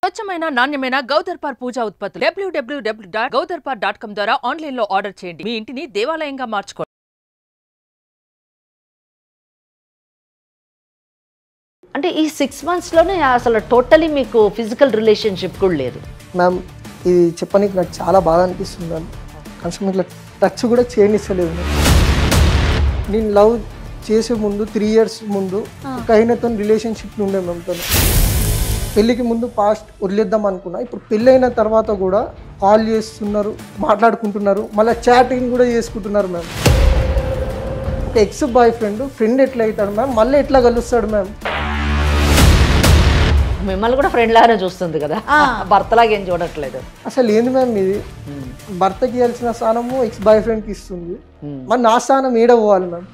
స్వచ్ఛమైన నాణ్యమైన గౌదర్పార్ పూజా ఉత్పత్తులు www.gaudarpar.com ద్వారా ఆన్లైన్ లో ఆర్డర్ చేయండి. మీ ఇంటిని దేవాలయంగా మార్చుకోండి. అంటే ఈ 6 months లోనే అసలు టోటలీ మీకు ఫిజికల్ రిలేషన్షిప్ కూడా లేదు మ్యామ్. ఇది చెప్పడానికి నాకు చాలా బాధ అనిపిస్తుంది మ్యామ్. కనీసం ఇట్లా టచ్ కూడా చేయనిస్తలేదు మ్యామ్. నేను లవ్ చేసే ముందు 3 years ముందు ఒక ఆయనతో రిలేషన్షిప్ ఉండే మ్యామ్. తను పెళ్ళికి ముందు పాస్ట్ వదిలేద్దాం అనుకున్నా. ఇప్పుడు పెళ్ళైన తర్వాత కూడా కాల్ చేస్తున్నారు, మాట్లాడుకుంటున్నారు, మళ్ళీ చాటింగ్ కూడా చేసుకుంటున్నారు మ్యామ్. ఒక ఎక్స్ బాయ్ ఫ్రెండ్ ఎట్లా అవుతాడు మ్యామ్, మళ్ళీ ఎట్లా కలుస్తాడు మ్యామ్? మిమ్మల్ని కూడా ఫ్రెండ్ లాగానే చూస్తుంది కదా, భర్తలాగా ఏం చూడట్లేదు. అసలు ఏంది మ్యామ్ ఇది? భర్తకి ఇవ్వాల్సిన స్థానము ఎక్స్ బాయ్ ఫ్రెండ్కి ఇస్తుంది. మరి నా స్థానం ఏడ పోవాలి మ్యామ్?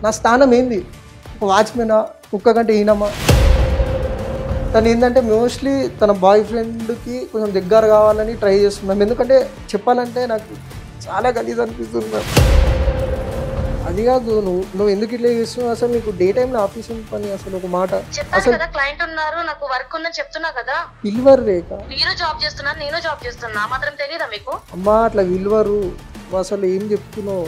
నా స్థానం ఏంది? ఒక వాచ్మెనా, కుక్క కంటే ఈనమా? తను ఏంటంటే మోస్ట్లీ తన బాయ్ ఫ్రెండ్కి కొంచెం దగ్గర కావాలని ట్రై చేస్తున్నాం. ఎందుకంటే చెప్పాలంటే నాకు చాలా గలీజ్ అనిపిస్తుంది మ్యామ్. అది కాదు, నువ్వు ఎందుకు ఇట్లా చేస్తున్నావు? అసలు నీకు డే టైంలో ఆఫీస్ పని అసలు ఒక మాట అసలు క్లయింట్ ఉన్నారు, నాకు వర్క్ ఉందని చెప్తున్నా కదా. విల్వర్ రేఖ, మీరు జాబ్ చేస్తున్నారు, నేను జాబ్ చేస్తున్నా, మాత్రం తెలియదా మీకు? అమ్మా అట్లా విల్వరు. అసలు ఏం చెప్తున్నావు?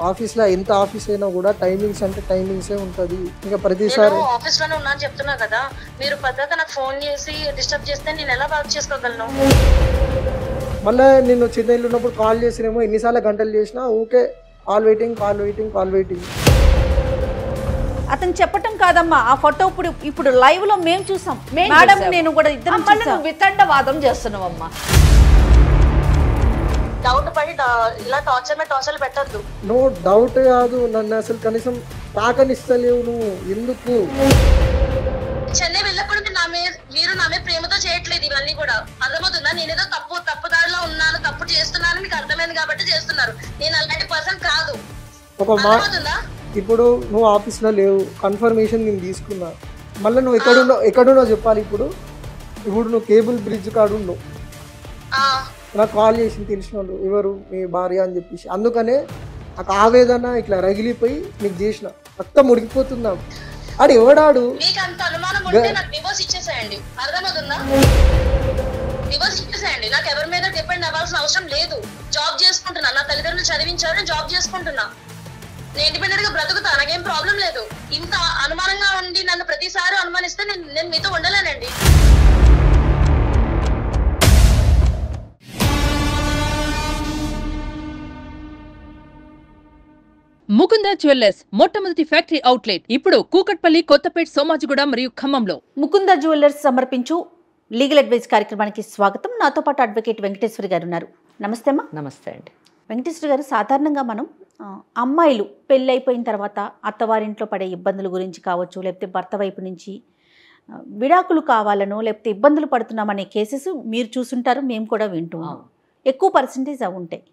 ఆఫీస్లో ఎంత ఆఫీస్ అయినా కూడా టైమింగ్స్ అంటే టైమింగ్సే ఉంటుంది. ఇంకా ప్రతిసారి ఆఫీస్ లోనే ఉన్నా అని చెప్తున్నా కదా. మీరు పెద్దగా నాకు ఫోన్ చేసి డిస్టర్బ్ చేస్తే నేను ఎలా వర్క్ చేసుకోగలను? మళ్ళీ నేను చెన్నైలో ఉన్నప్పుడు కాల్ చేసినేమో ఎన్నిసార్లు గంటలు చేసినా ఊకే కాల్ వెయిటింగ్. అతను చెప్పటం కాదమ్మా, ఆ ఫోటో ఇప్పుడు లైవ్ లో మేము చూసాం మేడం, నేను కూడా ఇద్దరు వితండవాదం చేస్తున్నావమ్మా. డౌట్ పడి ఇలా టార్చర్ పెట్టద్దు. నో డౌట్ కాదు, నన్ను అసలు కనీసం తాకనిస్తలేవు నువ్వు. ఎందుకు? చెన్నై వెళ్ళప్పుడు మీరు నా మీద ప్రేమతో చేయట్లేదు ఇవన్నీ కూడా. అర్థమవుతుందా? నేనేదో తప్పుదారిలో ఉన్నాను, తప్పు చేస్తున్నాను మీకు అర్థమైంది కాబట్టి చేస్తున్నారు. నేను అలాంటి పర్సన్ కాదు. అర్థమవుతుందా? ఇప్పుడు నువ్వు ఆఫీస్లో లేవు, కన్ఫర్మేషన్ నేను తీసుకున్నా. మళ్ళీ నువ్వు ఎక్కడున్నావు చెప్పాలి. ఇప్పుడు నువ్వు కేబుల్ బ్రిడ్జ్ కాడు ఉన్నావు. నాకు కాల్ చేసి తెలిసిన వాళ్ళు ఎవరు మీ భార్య అని చెప్పేసి, అందుకనే నాకు ఆవేదన ఇట్లా రగిలిపోయి నీకు చేసిన. మొత్తం ఉడికిపోతుందా? ఆడు ఎవడాడు? మీకు అంత అనుమానం ఉంటే నాకు డివోర్స్ ఇచ్చేసేయండి. అర్థమవుతుందా? డివోర్స్ ఇచ్చేసేయండి. నాకు ఎవరి మీద డిపెండ్ అవ్వాల్సిన అవసరం లేదు. జాబ్ చేసుకుంటున్నా, నా తల్లిదండ్రులు చదివించారు, నేను జాబ్ చేసుకుంటున్నా, నేను ఇండిపెండెంట్ గా బ్రతుకుతా, నాకేం ప్రాబ్లం లేదు. ఇంత అనుమానంగా ఉండి నన్ను ప్రతిసారి అనుమానిస్తే నేను మీతో ఉండలేనండి. ముకుంద జ్యువెలర్స్ మొట్టమొదటి ఫ్యాక్టరీ అవుట్లెట్ ఇప్పుడు కూకట్పల్లి, కొత్తపేట్, సోమాజిగూడ మరియు ఖమ్మంలో. ముకుంద జ్యువెలర్స్ సమర్పించు లీగల్ అడ్వైస్ కార్యక్రమానికి స్వాగతం. నాతో పాటు అడ్వకేట్ వెంకటేశ్వరి గారు ఉన్నారు. నమస్తే అమ్మా. నమస్తే అండి. వెంకటేశ్వరి గారు, సాధారణంగా మనం అమ్మాయిలు పెళ్ళి అయిపోయిన తర్వాత అత్తవారింట్లో పడే ఇబ్బందుల గురించి కావచ్చు, లేకపోతే భర్త వైపు నుంచి విడాకులు కావాలనో లేకపోతే ఇబ్బందులు పడుతున్నామనే కేసెస్ మీరు చూసుంటారు, మేము కూడా వింటున్నాం. ఎక్కువ పర్సంటేజ్ అవి ఉంటాయి.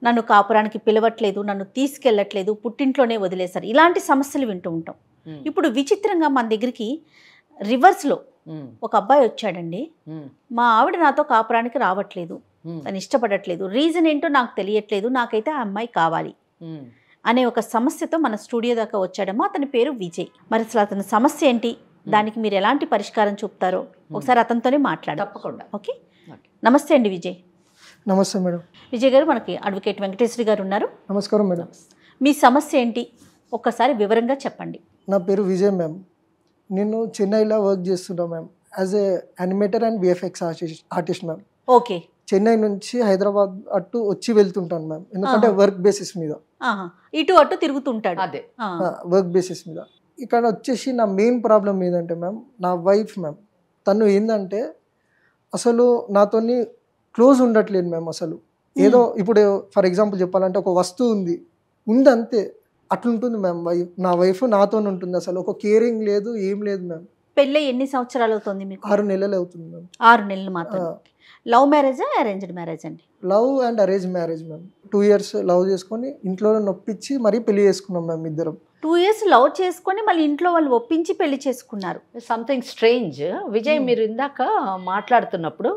నన్ను కాపురానికి పిలవట్లేదు, నన్ను తీసుకెళ్ళట్లేదు, పుట్టింట్లోనే వదిలేశారు, ఇలాంటి సమస్యలు వింటూ ఉంటాం. ఇప్పుడు విచిత్రంగా మన దగ్గరికి రివర్స్లో ఒక అబ్బాయి వచ్చాడండి. మా ఆవిడ నాతో కాపురానికి రావట్లేదు, తను ఇష్టపడట్లేదు, రీజన్ ఏంటో నాకు తెలియట్లేదు, నాకైతే ఆ అమ్మాయి కావాలి అనే ఒక సమస్యతో మన స్టూడియో దాకా వచ్చాడమ్మా. అతని పేరు విజయ్. మరి అసలు అతని సమస్య ఏంటి, దానికి మీరు ఎలాంటి పరిష్కారం చూపుతారో ఒకసారి అతనితోనే మాట్లాడాలి. తప్పకుండా. ఓకే, నమస్తే అండి విజయ్. నమస్తే మేడం. విజయ్ గారు, మనకి అడ్వకేట్ వెంకటేశ్వరి గారు ఉన్నారు. నమస్కారం మేడం. మీ సమస్య ఏంటి ఒక్కసారి వివరంగా చెప్పండి. నా పేరు విజయ్ మ్యామ్. నేను చెన్నైలో వర్క్ చేస్తున్నా ma'am, as a animator and VFX artist ma'am. Okay. Chennai నుంచి హైదరాబాద్ అటు వచ్చి వెళ్తుంటాను మ్యామ్, ఎందుకంటే వర్క్ బేసిస్ మీద. ఇటు అటు తిరుగుతుంటాడు. అదే వర్క్ బేసిస్ మీద. ఇక్కడ వచ్చేసి నా మెయిన్ ప్రాబ్లం ఏంటంటే మ్యామ్, నా వైఫ్ మ్యామ్, తను ఏంటంటే అసలు నాతోని క్లోజ్ ఉండట్లేదు మ్యామ్. అసలు ఏదో ఇప్పుడు ఫర్ ఎగ్జాంపుల్ చెప్పాలంటే ఒక వస్తువు ఉంది అంతే, అట్లుంటుంది మ్యామ్. నా వైఫ్ నాతో ఉంటుంది. అసలు ఒక కేరింగ్ లేదు, ఏం లేదు మ్యామ్. పెళ్ళి ఎన్ని సంవత్సరాలు అవుతుంది మీకు? 6 నెలలు అవుతుంది మ్యామ్. 6 నెలలు మాత్రం. లవ్ మ్యారేజా అరేంజ్డ్ మ్యారేజ్ అండి? Love and arrange marriage ma'am. 2 years love చేసుకొని ఇంట్లో నొప్పించి మరీ పెళ్లి చేసుకున్నాం మ్యామ్ ఇద్దరం. 2 years లవ్ చేసుకొని మళ్ళీ ఇంట్లో వాళ్ళు ఒప్పించి పెళ్లి చేసుకున్నారు. Something strange. విజయ్, మీరు ఇందాక మాట్లాడుతున్నప్పుడు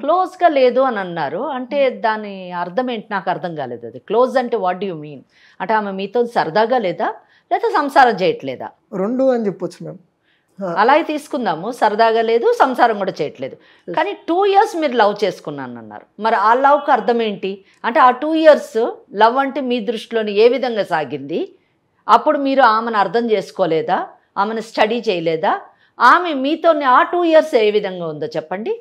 క్లోజ్గా లేదు అని అన్నారు. అంటే దాని అర్థం ఏంటి? నాకు అర్థం కాలేదు. అది క్లోజ్ అంటే వాట్ డూ యూ మీన్? అంటే ఆమె మీతో సరదాగా లేదా, లేదా సంసారం చేయట్లేదా? 2 అని చెప్పొచ్చు మ్యామ్. అలాగే తీసుకుందాము, సరదాగా లేదు, సంసారం కూడా చేయట్లేదు. కానీ 2 years మీరు లవ్ చేసుకున్నాను అన్నారు. మరి ఆ లవ్కి అర్థం ఏంటి? అంటే ఆ 2 years లవ్ అంటే మీ దృష్టిలోని ఏ విధంగా సాగింది? అప్పుడు మీరు ఆమెను అర్థం చేసుకోలేదా? ఆమెను స్టడీ చేయలేదా? ఆమె మీతో ఆ 2 years ఏ విధంగా ఉందో చెప్పండి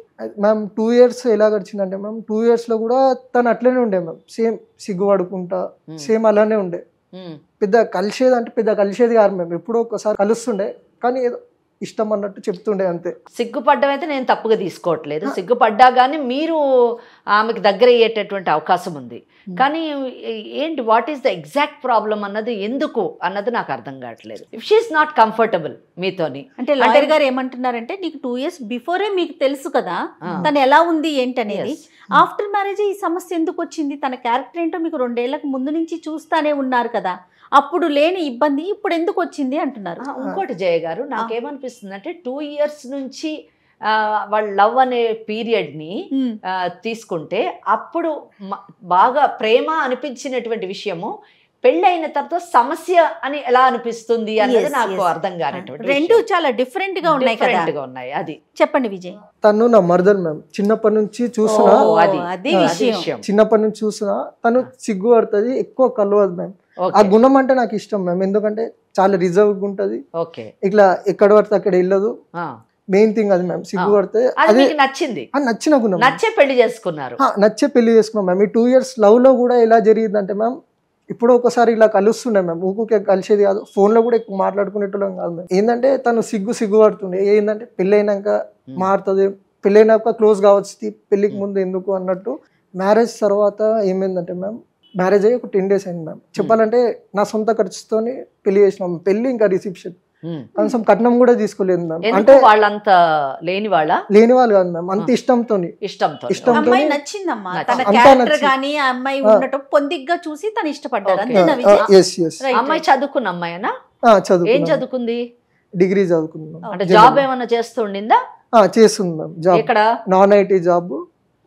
మ్యామ్. 2 years ఎలా గడిచిందంటే మ్యామ్, 2 yearsలో కూడా తను అట్లనే ఉండే మ్యామ్. సేమ్ సిగ్గుపడుకుంటా సేమ్ అలానే ఉండే. పెద్ద కలిసేది కాదు మ్యామ్. ఎప్పుడో ఒకసారి కలుస్తుండే, కానీ ఏదో ఇష్టం అన్నట్టు చెప్తుండే అంతే. సిగ్గుపడ్డం అయితే నేను తప్పుగా తీసుకోవట్లేదు. సిగ్గుపడ్డా కానీ మీరు ఆమెకు దగ్గర అయ్యేటటువంటి అవకాశం ఉంది. కానీ ఏంటి, what is the exact problem అన్నది, ఎందుకు అన్నది నాకు అర్థం కావట్లేదు. ఇఫ్ షీఈస్ నాట్ కంఫర్టబుల్ మీతోని. అంటే లాయర్ గారు ఏమంటున్నారంటే, నీకు 2 years బిఫోరే మీకు తెలుసు కదా తను ఎలా ఉంది ఏంటనేది. ఆఫ్టర్ మ్యారేజ్ ఈ సమస్య ఎందుకు వచ్చింది? తన క్యారెక్టర్ ఏంటో మీకు 2 ఏళ్లకు ముందు నుంచి చూస్తానే ఉన్నారు కదా, అప్పుడు లేని ఇబ్బంది ఇప్పుడు ఎందుకు వచ్చింది అంటున్నారు. ఇంకోటి జయ గారు, నాకేమనిపిస్తుంది అంటే 2 years నుంచి వాళ్ళ లవ్ అనే పీరియడ్ని తీసుకుంటే అప్పుడు బాగా ప్రేమ అనిపించినటువంటి విషయము పెళ్ళైన తర్వాత సమస్య అని ఎలా అనిపిస్తుంది అన్నది నాకు అర్థం కానటువంటి. రెండు చాలా డిఫరెంట్ గా ఉన్నాయి. అది చెప్పండి విజయ్. తను నా మర్దర్ మ్యామ్. చిన్నప్పటి నుంచి చూసినా, అది విషయం. చిన్నప్పటి నుంచి చూసినా తను సిగ్గు పడుతుంది, ఎక్కువ కలవదు మ్యామ్. ఆ గుణం అంటే నాకు ఇష్టం మ్యామ్. ఎందుకంటే చాలా రిజర్వ్ ఉంటది, ఇట్లా ఎక్కడ పడితే అక్కడ వెళ్ళదు. మెయిన్ థింగ్ అది మ్యామ్. సిగ్గు పడితే అది నచ్చింది, నచ్చిన గుణం. నచ్చే పెళ్లి చేసుకున్నాం మ్యామ్. ఈ 2 years లవ్ లో కూడా ఎలా జరిగిందంటే మ్యామ్, ఇప్పుడు ఒకసారి ఇలా కలుస్తుండే మ్యామ్. ఊకే కలిసేది కాదు, ఫోన్లో కూడా ఎక్కువ మాట్లాడుకునేటోళ్ళం కాదు మ్యామ్. ఏంటంటే తను సిగ్గు పడుతుండే. ఏంటంటే పెళ్ళైనాక మారుతుంది, పెళ్ళైనాక క్లోజ్ కావచ్చు, పెళ్ళికి ముందు ఎందుకు అన్నట్టు. మ్యారేజ్ తర్వాత ఏమైందంటే మ్యామ్, మ్యారేజ్ అయ్యి ఒక 10 days అయింది మ్యామ్. చెప్పాలంటే నా సొంత ఖర్చుతోని పెళ్లి చేసినాం. పెళ్లి ఇంకా రిసెప్షన్, కనీసం కట్నం కూడా తీసుకోలేదు మ్యామ్. అంటే వాళ్ళంత లేని వాళ్ళు కాదు మ్యామ్, అంత ఇష్టంతో అమ్మాయి నచ్చిందమ్మా. తన క్యారెక్టర్ గానీ ఆ అమ్మాయి ఉండటం పొందిగ్గా చూసి తను ఇష్టపడ్డారు. అమ్మాయి చదువుకున్న అమ్మాయినా? ఏం చదువుకుంది? డిగ్రీ చదువుకున్నాం. అంటే జాబ్ ఏమన్నా చేస్తుండిందా? చేస్తుంది మ్యామ్ జాబ్. ఇక్కడ నాన్ ఐటీ జాబ్,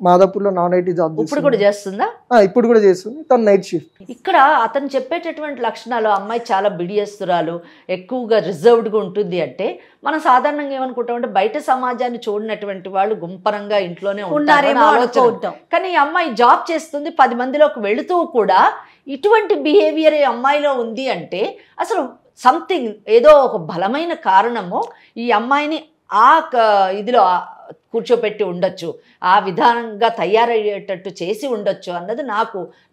మాదాపూర్లో నాన్ ఐటీ జాబ్. ఇప్పుడు కూడా చేస్తుందా? ఇప్పుడు కూడా చేస్తుంది. తను నైట్ షిఫ్ట్. ఇక్కడ అతను చెప్పేటటువంటి లక్షణాలు, అమ్మాయి చాలా బిడియస్తురాలు, ఎక్కువగా రిజర్వ్డ్గా ఉంటుంది అంటే మనం సాధారణంగా ఏమనుకుంటామంటే బయట సమాజాన్ని చూడనటువంటి వాళ్ళు గుంపరంగా ఇంట్లోనే ఉంటారు. కానీ ఈ అమ్మాయి జాబ్ చేస్తుంది, 10 మందిలోకి వెళుతూ కూడా ఇటువంటి బిహేవియర్ ఈ అమ్మాయిలో ఉంది అంటే అసలు సంథింగ్, ఏదో ఒక బలమైన కారణము ఈ అమ్మాయిని ఆ ఇదిలో కూర్చోపెట్టి ఉండొచ్చు, ఆ విధానంగా తయారయ్యేటట్టు చేసి ఉండొచ్చు అన్నది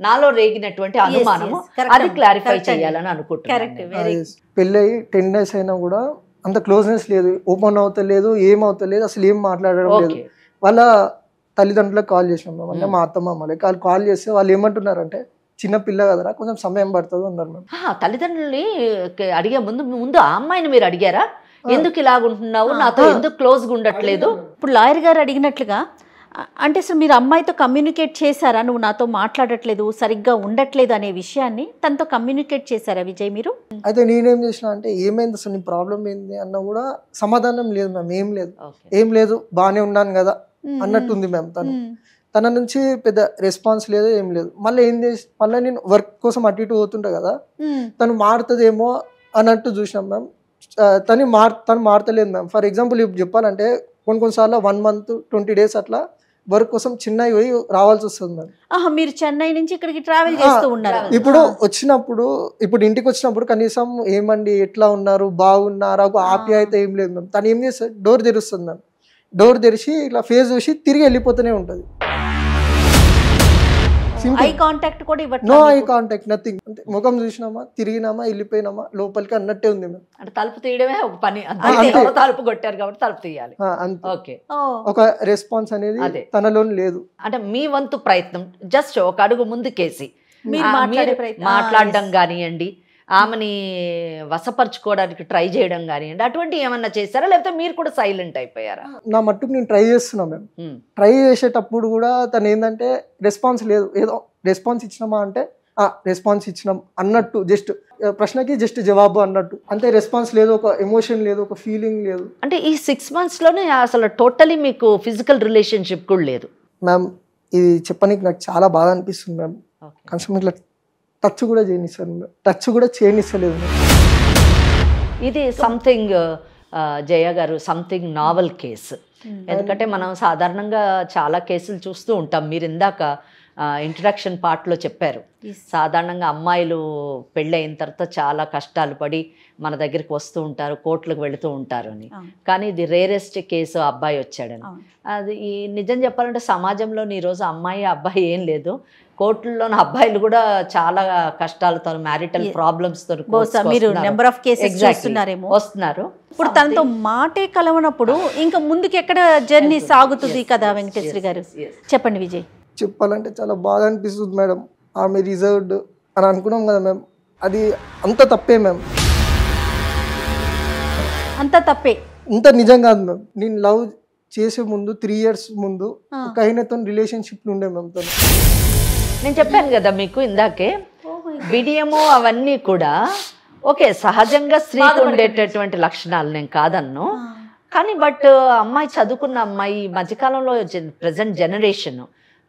నాలో రేగినటువంటి అనుమానము. అది క్లారిఫై చేయాలని అనుకుంటున్నాను. పెళ్ళయి 10 days అయినా కూడా అంత క్లోజ్నెస్ లేదు, ఓపెన్ అవుతలేదు, ఏమవుతలేదు, అసలు ఏం మాట్లాడడం లేదు. వాళ్ళ తల్లిదండ్రులకు కాల్ చేసినాం మ్యామ్. అంటే మా అత్తమ్మ కాల్ చేస్తే వాళ్ళు ఏమంటున్నారంటే, చిన్న పిల్ల కదరా, కొంచెం సమయం పడుతుంది అన్నారు మ్యామ్. తల్లిదండ్రులని అడిగే ముందు ఆ అమ్మాయిని మీరు అడిగారా? ఎందుకు ఇలాగుంటున్నావు, నాతో ఎందుకు క్లోజ్గా ఉండట్లేదు? ఇప్పుడు లాయర్ గారు అడిగినట్లుగా అంటే అసలు మీరు అమ్మాయితో కమ్యూనికేట్ చేశారా? నువ్వు నాతో మాట్లాడట్లేదు, సరిగ్గా ఉండట్లేదు అనే విషయాన్ని తనతో కమ్యూనికేట్ చేశారా విజయ్ మీరు? అయితే నేనేం చేసిన అంటే, ఏమైంది అసలు నీ ప్రాబ్లం ఏంది అన్న కూడా సమాధానం లేదు మ్యామ్. ఏం లేదు బాగానే ఉన్నాను కదా అన్నట్టుంది మ్యామ్. తన నుంచి పెద్ద రెస్పాన్స్ లేదు, ఏం లేదు. మళ్ళీ మళ్ళీ నేను వర్క్ కోసం అటు ఇటు పోతుంటా కదా, తను మారుతుందేమో అన్నట్టు చూసినాం మ్యామ్. తను మారతలేదు మ్యామ్. ఫర్ ఎగ్జాంపుల్ ఇప్పుడు చెప్పాలంటే కొన్నిసార్లు 1 month 20 days అట్లా వర్క్ కోసం చెన్నై పోయి రావాల్సి వస్తుంది మ్యామ్. మీరు చెన్నై నుంచి ఇక్కడికి ట్రావెల్ చేస్తూ ఉన్నారు. ఇప్పుడు ఇంటికి వచ్చినప్పుడు కనీసం ఏమండి ఎట్లా ఉన్నారు, బాగున్నారా, ఒక ఆప్యాయత ఏం లేదు మ్యామ్. తను ఏం చేస్తుంది, డోర్ తెరుస్తుంది మ్యామ్. డోర్ తెరిచి ఇట్లా ఫేస్ చూసి తిరిగి వెళ్ళిపోతూనే ఉంటుంది. ఐ కాంటాక్ట్ కూడా ఇవ్వట్లేదు. No eye contact, nothing. అంటే ముఖం చూసినామా, తిరిగినామా, వెళ్ళిపోయినామా, లోపలికి అన్నట్టే ఉంది మ్యామ్. అంటే తలుపు తీయడమే ఒక పని, తలుపు కొట్టారు కాబట్టి తలుపు తీయాలి. ఒక రెస్పాన్స్ అనేది తనలో లేదు. అంటే మీ వంతు ప్రయత్నం జస్ట్ ఒక అడుగు ముందుకేసి మాట్లాడడం కానివ్వండి, ఆమెని వశపరచుకోవడానికి ట్రై చేయడం కానివ్వండి, అటువంటి ఏమన్నా చేశారా, లేకపోతే మీరు కూడా సైలెంట్ అయిపోయారా? నా మట్టుకు నేను ట్రై చేస్తున్నా మ్యామ్. ట్రై చేసేటప్పుడు కూడా తను ఏంటంటే రెస్పాన్స్ లేదు. ఏదో రెస్పాన్స్ ఇచ్చినామా అంటే రెస్పాన్స్ ఇచ్చినాం అన్నట్టు, జస్ట్ ప్రశ్నకి జస్ట్ జవాబు అన్నట్టు అంతే. రెస్పాన్స్ లేదు, ఒక ఎమోషన్ లేదు, ఒక ఫీలింగ్ లేదు. అంటే ఈ 6 monthsలోనే అసలు టోటలీ మీకు ఫిజికల్ రిలేషన్షిప్ కూడా లేదు మ్యామ్. ఇది చెప్పడానికి నాకు చాలా బాధ అనిపిస్తుంది మ్యామ్. కనీసం ఇట్లా టచ్ కూడా చేయనిస్తలేదు. ఇది సంథింగ్ జయ గారు సంథింగ్ నావల్ కేసు. ఎందుకంటే మనం సాధారణంగా చాలా కేసులు చూస్తూ ఉంటాం. మీరు ఇందాక ఇంట్రడక్షన్ పార్ట్లో చెప్పారు, సాధారణంగా అమ్మాయిలు పెళ్ళి అయిన తర్వాత చాలా కష్టాలు పడి మన దగ్గరికి వస్తూ ఉంటారు, కోర్టులకు వెళుతూ ఉంటారు అని. కానీ ఇది రేరెస్ట్ కేసు అబ్బాయి వచ్చాడని. అది ఈ నిజం చెప్పాలంటే సమాజంలో ఈరోజు అమ్మాయి అబ్బాయి ఏం లేదు, కోర్టుల్లోని అబ్బాయిలు కూడా చాలా కష్టాలతో మ్యారిటల్ ప్రాబ్లమ్స్ తో వస్తున్నారు. ఇప్పుడు తనతో మాటే కలవనప్పుడు ఇంకా ముందుకు ఎక్కడ జర్నీ సాగుతుంది కదా వెంకటేశ్వరి గారు, చెప్పండి విజయ్. చెప్పాలంటే చాలా బాగా అనిపిస్తుంది మేడం. ఆమె రిజర్వ్డ్ అని అనుకున్నాం కదా మ్యామ్, అది అంత తప్పే మ్యామ్, అంత తప్పే, ఇంత నిజం కాదు మ్యామ్. నేను లవ్ చేసే ముందు 3 years ముందు ఒక ఆయనతో రిలేషన్షిప్ ఉండే మ్యామ్. నేను చెప్పాను కదా మీకు ఇందాకే, బిడియము అవన్నీ కూడా ఓకే సహజంగా స్త్రీకి ఉండేటటువంటి లక్షణాలు, నేను కాదన్ను. కానీ బట్ అమ్మాయి చదువుకున్న అమ్మాయి మధ్యకాలంలో ప్రజెంట్ జనరేషన్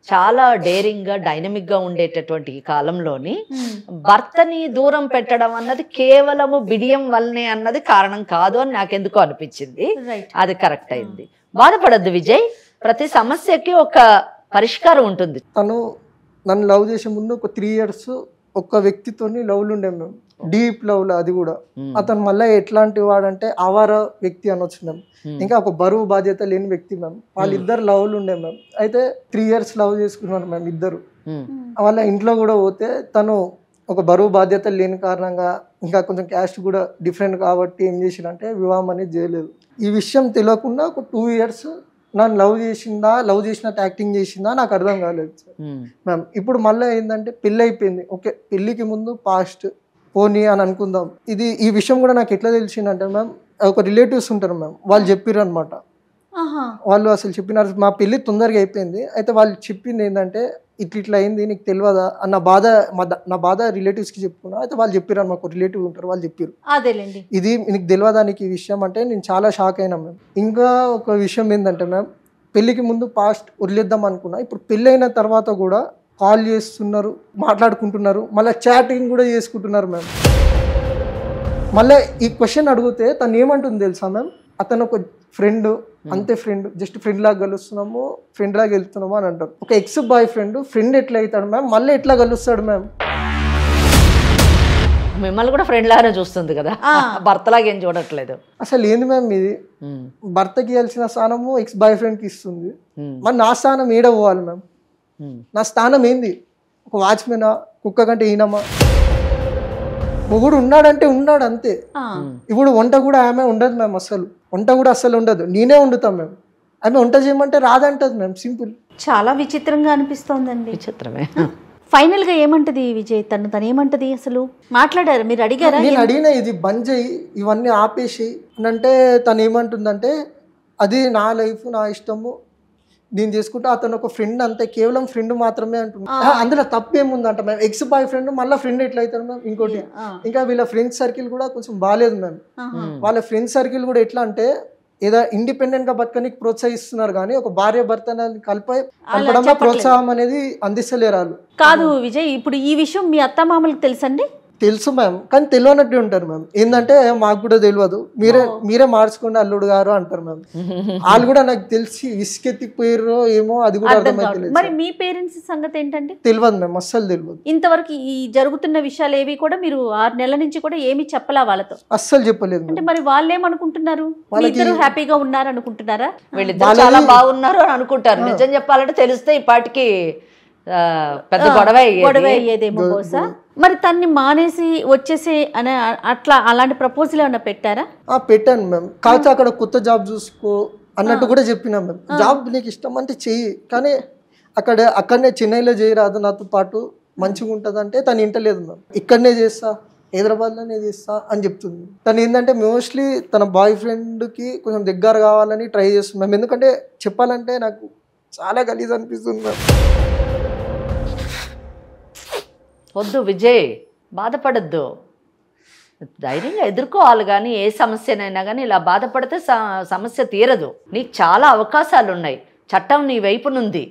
చాలా డేరింగ్గా డైనమిక్గా ఉండేటటువంటి ఈ కాలంలోని భర్తని దూరం పెట్టడం అన్నది కేవలము బిడియం వల్లనే అన్నది కారణం కాదు అని నాకెందుకో అనిపించింది. అది కరెక్ట్ అయింది. బాధపడద్దు విజయ్, ప్రతి సమస్యకి ఒక పరిష్కారం ఉంటుంది. తను నన్ను లవ్ చేసే ముందు ఒక 3 years ఒక్క వ్యక్తితోని లవ్లు ఉండే మేము, డీప్ లవ్లో. అది కూడా అతను మళ్ళీ ఎట్లాంటి వాడంటే ఆవార వ్యక్తి అనొచ్చు మేము, ఇంకా ఒక బరువు బాధ్యత లేని వ్యక్తి మ్యామ్. వాళ్ళిద్దరు లవ్లు ఉండే మ్యామ్. అయితే 3 years లవ్ చేసుకున్నారు మ్యామ్ ఇద్దరు. వాళ్ళ ఇంట్లో కూడా పోతే తను ఒక బరువు బాధ్యత లేని కారణంగా, ఇంకా కొంచెం క్యాస్ట్ కూడా డిఫరెంట్ కాబట్టి ఏం చేసినంటే వివాహం అనేది చేయలేదు. ఈ విషయం తెలియకుండా ఒక 2 years నన్ను లవ్ చేసిందా, లవ్ చేసినట్టు యాక్టింగ్ చేసిందా నాకు అర్థం కాలేదు మ్యామ్. ఇప్పుడు మళ్ళీ ఏంటంటే పెళ్ళి అయిపోయింది, ఓకే పెళ్ళికి ముందు పాస్ట్ పోనీ అని అనుకుందాం. ఈ విషయం కూడా నాకు ఎట్లా తెలిసిందంటే మ్యామ్, ఒక రిలేటివ్స్ ఉంటారు మ్యామ్, వాళ్ళు చెప్పారు అనమాట. వాళ్ళు అసలు చెప్పినారు, మా పెళ్ళి తొందరగా అయిపోయింది, అయితే వాళ్ళు చెప్పింది ఏంటంటే ఇట్లా అయింది నీకు తెలియదా అన్న బాధ, నా బాధ రిలేటివ్స్కి చెప్పుకున్నా. అయితే వాళ్ళు చెప్పారు, మాకు రిలేటివ్ ఉంటారు, వాళ్ళు చెప్పారు ఇది నీకు తెలియదా నీకు ఈ విషయం అంటే. నేను చాలా షాక్ అయినా మ్యామ్. ఇంకా ఒక విషయం ఏంటంటే మ్యామ్, పెళ్ళికి ముందు పాస్ట్ వదిలేద్దాం అనుకున్నా, ఇప్పుడు పెళ్ళి అయిన తర్వాత కూడా కాల్ చేస్తున్నారు, మాట్లాడుకుంటున్నారు, మళ్ళీ చాటింగ్ కూడా చేసుకుంటున్నారు మ్యామ్. మళ్ళీ ఈ క్వశ్చన్ అడిగితే తను ఏమంటుంది తెలుసా మ్యామ్, అతను ఒక ఫ్రెండ్, అంతే ఫ్రెండ్, జస్ట్ ఫ్రెండ్ లాగా కలుస్తున్నాము, ఫ్రెండ్ లాగా వెళ్తున్నాము అని అంటారు. ఒక ఎక్స్ బాయ్ ఫ్రెండ్ ఎట్లా అవుతాడు మ్యామ్, మళ్ళీ ఎట్లా కలుస్తాడు మ్యామ్? మిమ్మల్ని కూడా ఫ్రెండ్ లాగానే చూస్తుంది కదా, భర్తలాగా ఏం చూడట్లేదు. అసలు ఏంది మ్యామ్ ఇది, భర్తకి ఇవ్వాల్సిన స్థానము ఎక్స్ బాయ్ ఫ్రెండ్కి ఇస్తుంది, మరి నా స్థానం ఏడ పోవాలి మ్యామ్? నా స్థానం ఏంది? ఒక వాచ్మెనా, కుక్క కంటే ఈనమా? మొగుడు ఉన్నాడంటే ఉన్నాడు అంతే. ఇప్పుడు వంట కూడా ఆమె ఉండదు మ్యామ్, అసలు వంట కూడా అసలు ఉండదు, నేనే వండుతాం మ్యామ్. ఆమె వంట చేయమంటే రాదంటది మ్యామ్, సింపుల్. చాలా విచిత్రంగా అనిపిస్తోందండి. విచిత్రమే. ఫైనల్ గా ఏమంటది విజయ్, తను ఏమంటది అసలు? మాట్లాడారు, మీరు అడిగారా? నేను అడిగినా ఇది బంద్ చేయి, ఇవన్నీ ఆపేసి అంటే తను ఏమంటుందంటే అది నా లైఫ్, నా ఇష్టము, నేను చేసుకుంటా, అతను ఒక ఫ్రెండ్ అంతే, కేవలం ఫ్రెండ్ మాత్రమే అంటున్నా. అందులో తప్పేముందంట మ్యామ్, ఎక్స్ బాయ్ ఫ్రెండ్ మళ్ళీ ఫ్రెండ్ ఎట్లా అవుతారు మ్యామ్? ఇంకోటి ఇంకా వీళ్ళ ఫ్రెండ్స్ సర్కిల్ కూడా కొంచెం బాగాలేదు మ్యామ్. వాళ్ళ ఫ్రెండ్స్ సర్కిల్ కూడా ఎట్లా అంటే ఏదో ఇండిపెండెంట్ గా బతకనికి ప్రోత్సహిస్తున్నారు కానీ ఒక భార్య భర్త కలపడంలో ప్రోత్సాహం అనేది అందిస్తలేరు వాళ్ళు. కాదు విజయ్, ఇప్పుడు ఈ విషయం మీ అత్తమామలకు తెలుసండి? తెలుసు మ్యామ్, కానీ తెలియనట్టు ఉంటారు మ్యామ్. ఏంటంటే మాకు కూడా తెలియదు, మీరే మార్చుకోండి అల్లుడు గారు అంటారు మ్యామ్. వాళ్ళు కూడా నాకు తెలిసి విసుకెత్తిపోయారో ఏమో, అది కూడా అర్థమైతే. మరి మీ పేరెంట్స్ సంగతి ఏంటంటే? తెలియదు మ్యామ్, అస్సలు తెలియదు. ఇంతవరకు ఈ జరుగుతున్న విషయాలు ఏవి కూడా మీరు 6 నెలల నుంచి కూడా ఏమి చెప్పలా వాళ్ళతో? అస్సలు చెప్పలేదు. అంటే మరి వాళ్ళు ఏమనుకుంటున్నారు? ఇద్దరు హ్యాపీగా ఉన్నారు అనుకుంటున్నారా? వీళ్ళిద్దరు చాలా బాగున్నారు అని అనుకుంటారు. నిజం చెప్పాలంటే తెలిస్తే ఈ పాటికి పెద్ద గొడవ అయ్యేదేమో బహుశా. మరి తన్ని మానేసి వచ్చేసి అని అట్లా అలాంటి ప్రపోజల్ ఏమైనా పెట్టారా? పెట్టాను మ్యామ్, కాకపోతే అక్కడ కొత్త జాబ్ చూసుకో అన్నట్టు కూడా చెప్పినా మ్యామ్. జాబ్ నీకు ఇష్టం అంటే చెయ్యి, కానీ అక్కడనే చెన్నైలో చేయరాదు నాతో పాటు, మంచిగా ఉంటుంది అంటే తను ఇంటలేదు మ్యామ్. ఇక్కడనే చేస్తా, హైదరాబాద్లోనే చేస్తా అని చెప్తుంది. తను ఏంటంటే మోస్ట్లీ తన బాయ్ ఫ్రెండ్కి కొంచెం దగ్గర కావాలని ట్రై చేస్తుంది మ్యామ్. ఎందుకంటే చెప్పాలంటే నాకు చాలా గలీజ్ అనిపిస్తుంది మ్యామ్. వద్దు విజయ్, బాధపడద్దు, ధైర్యంగా ఎదుర్కోవాలి. కానీ ఏ సమస్యనైనా కానీ ఇలా బాధపడితే సమస్య తీరదు. నీకు చాలా అవకాశాలు ఉన్నాయి, చట్టం నీ వైపునుంది.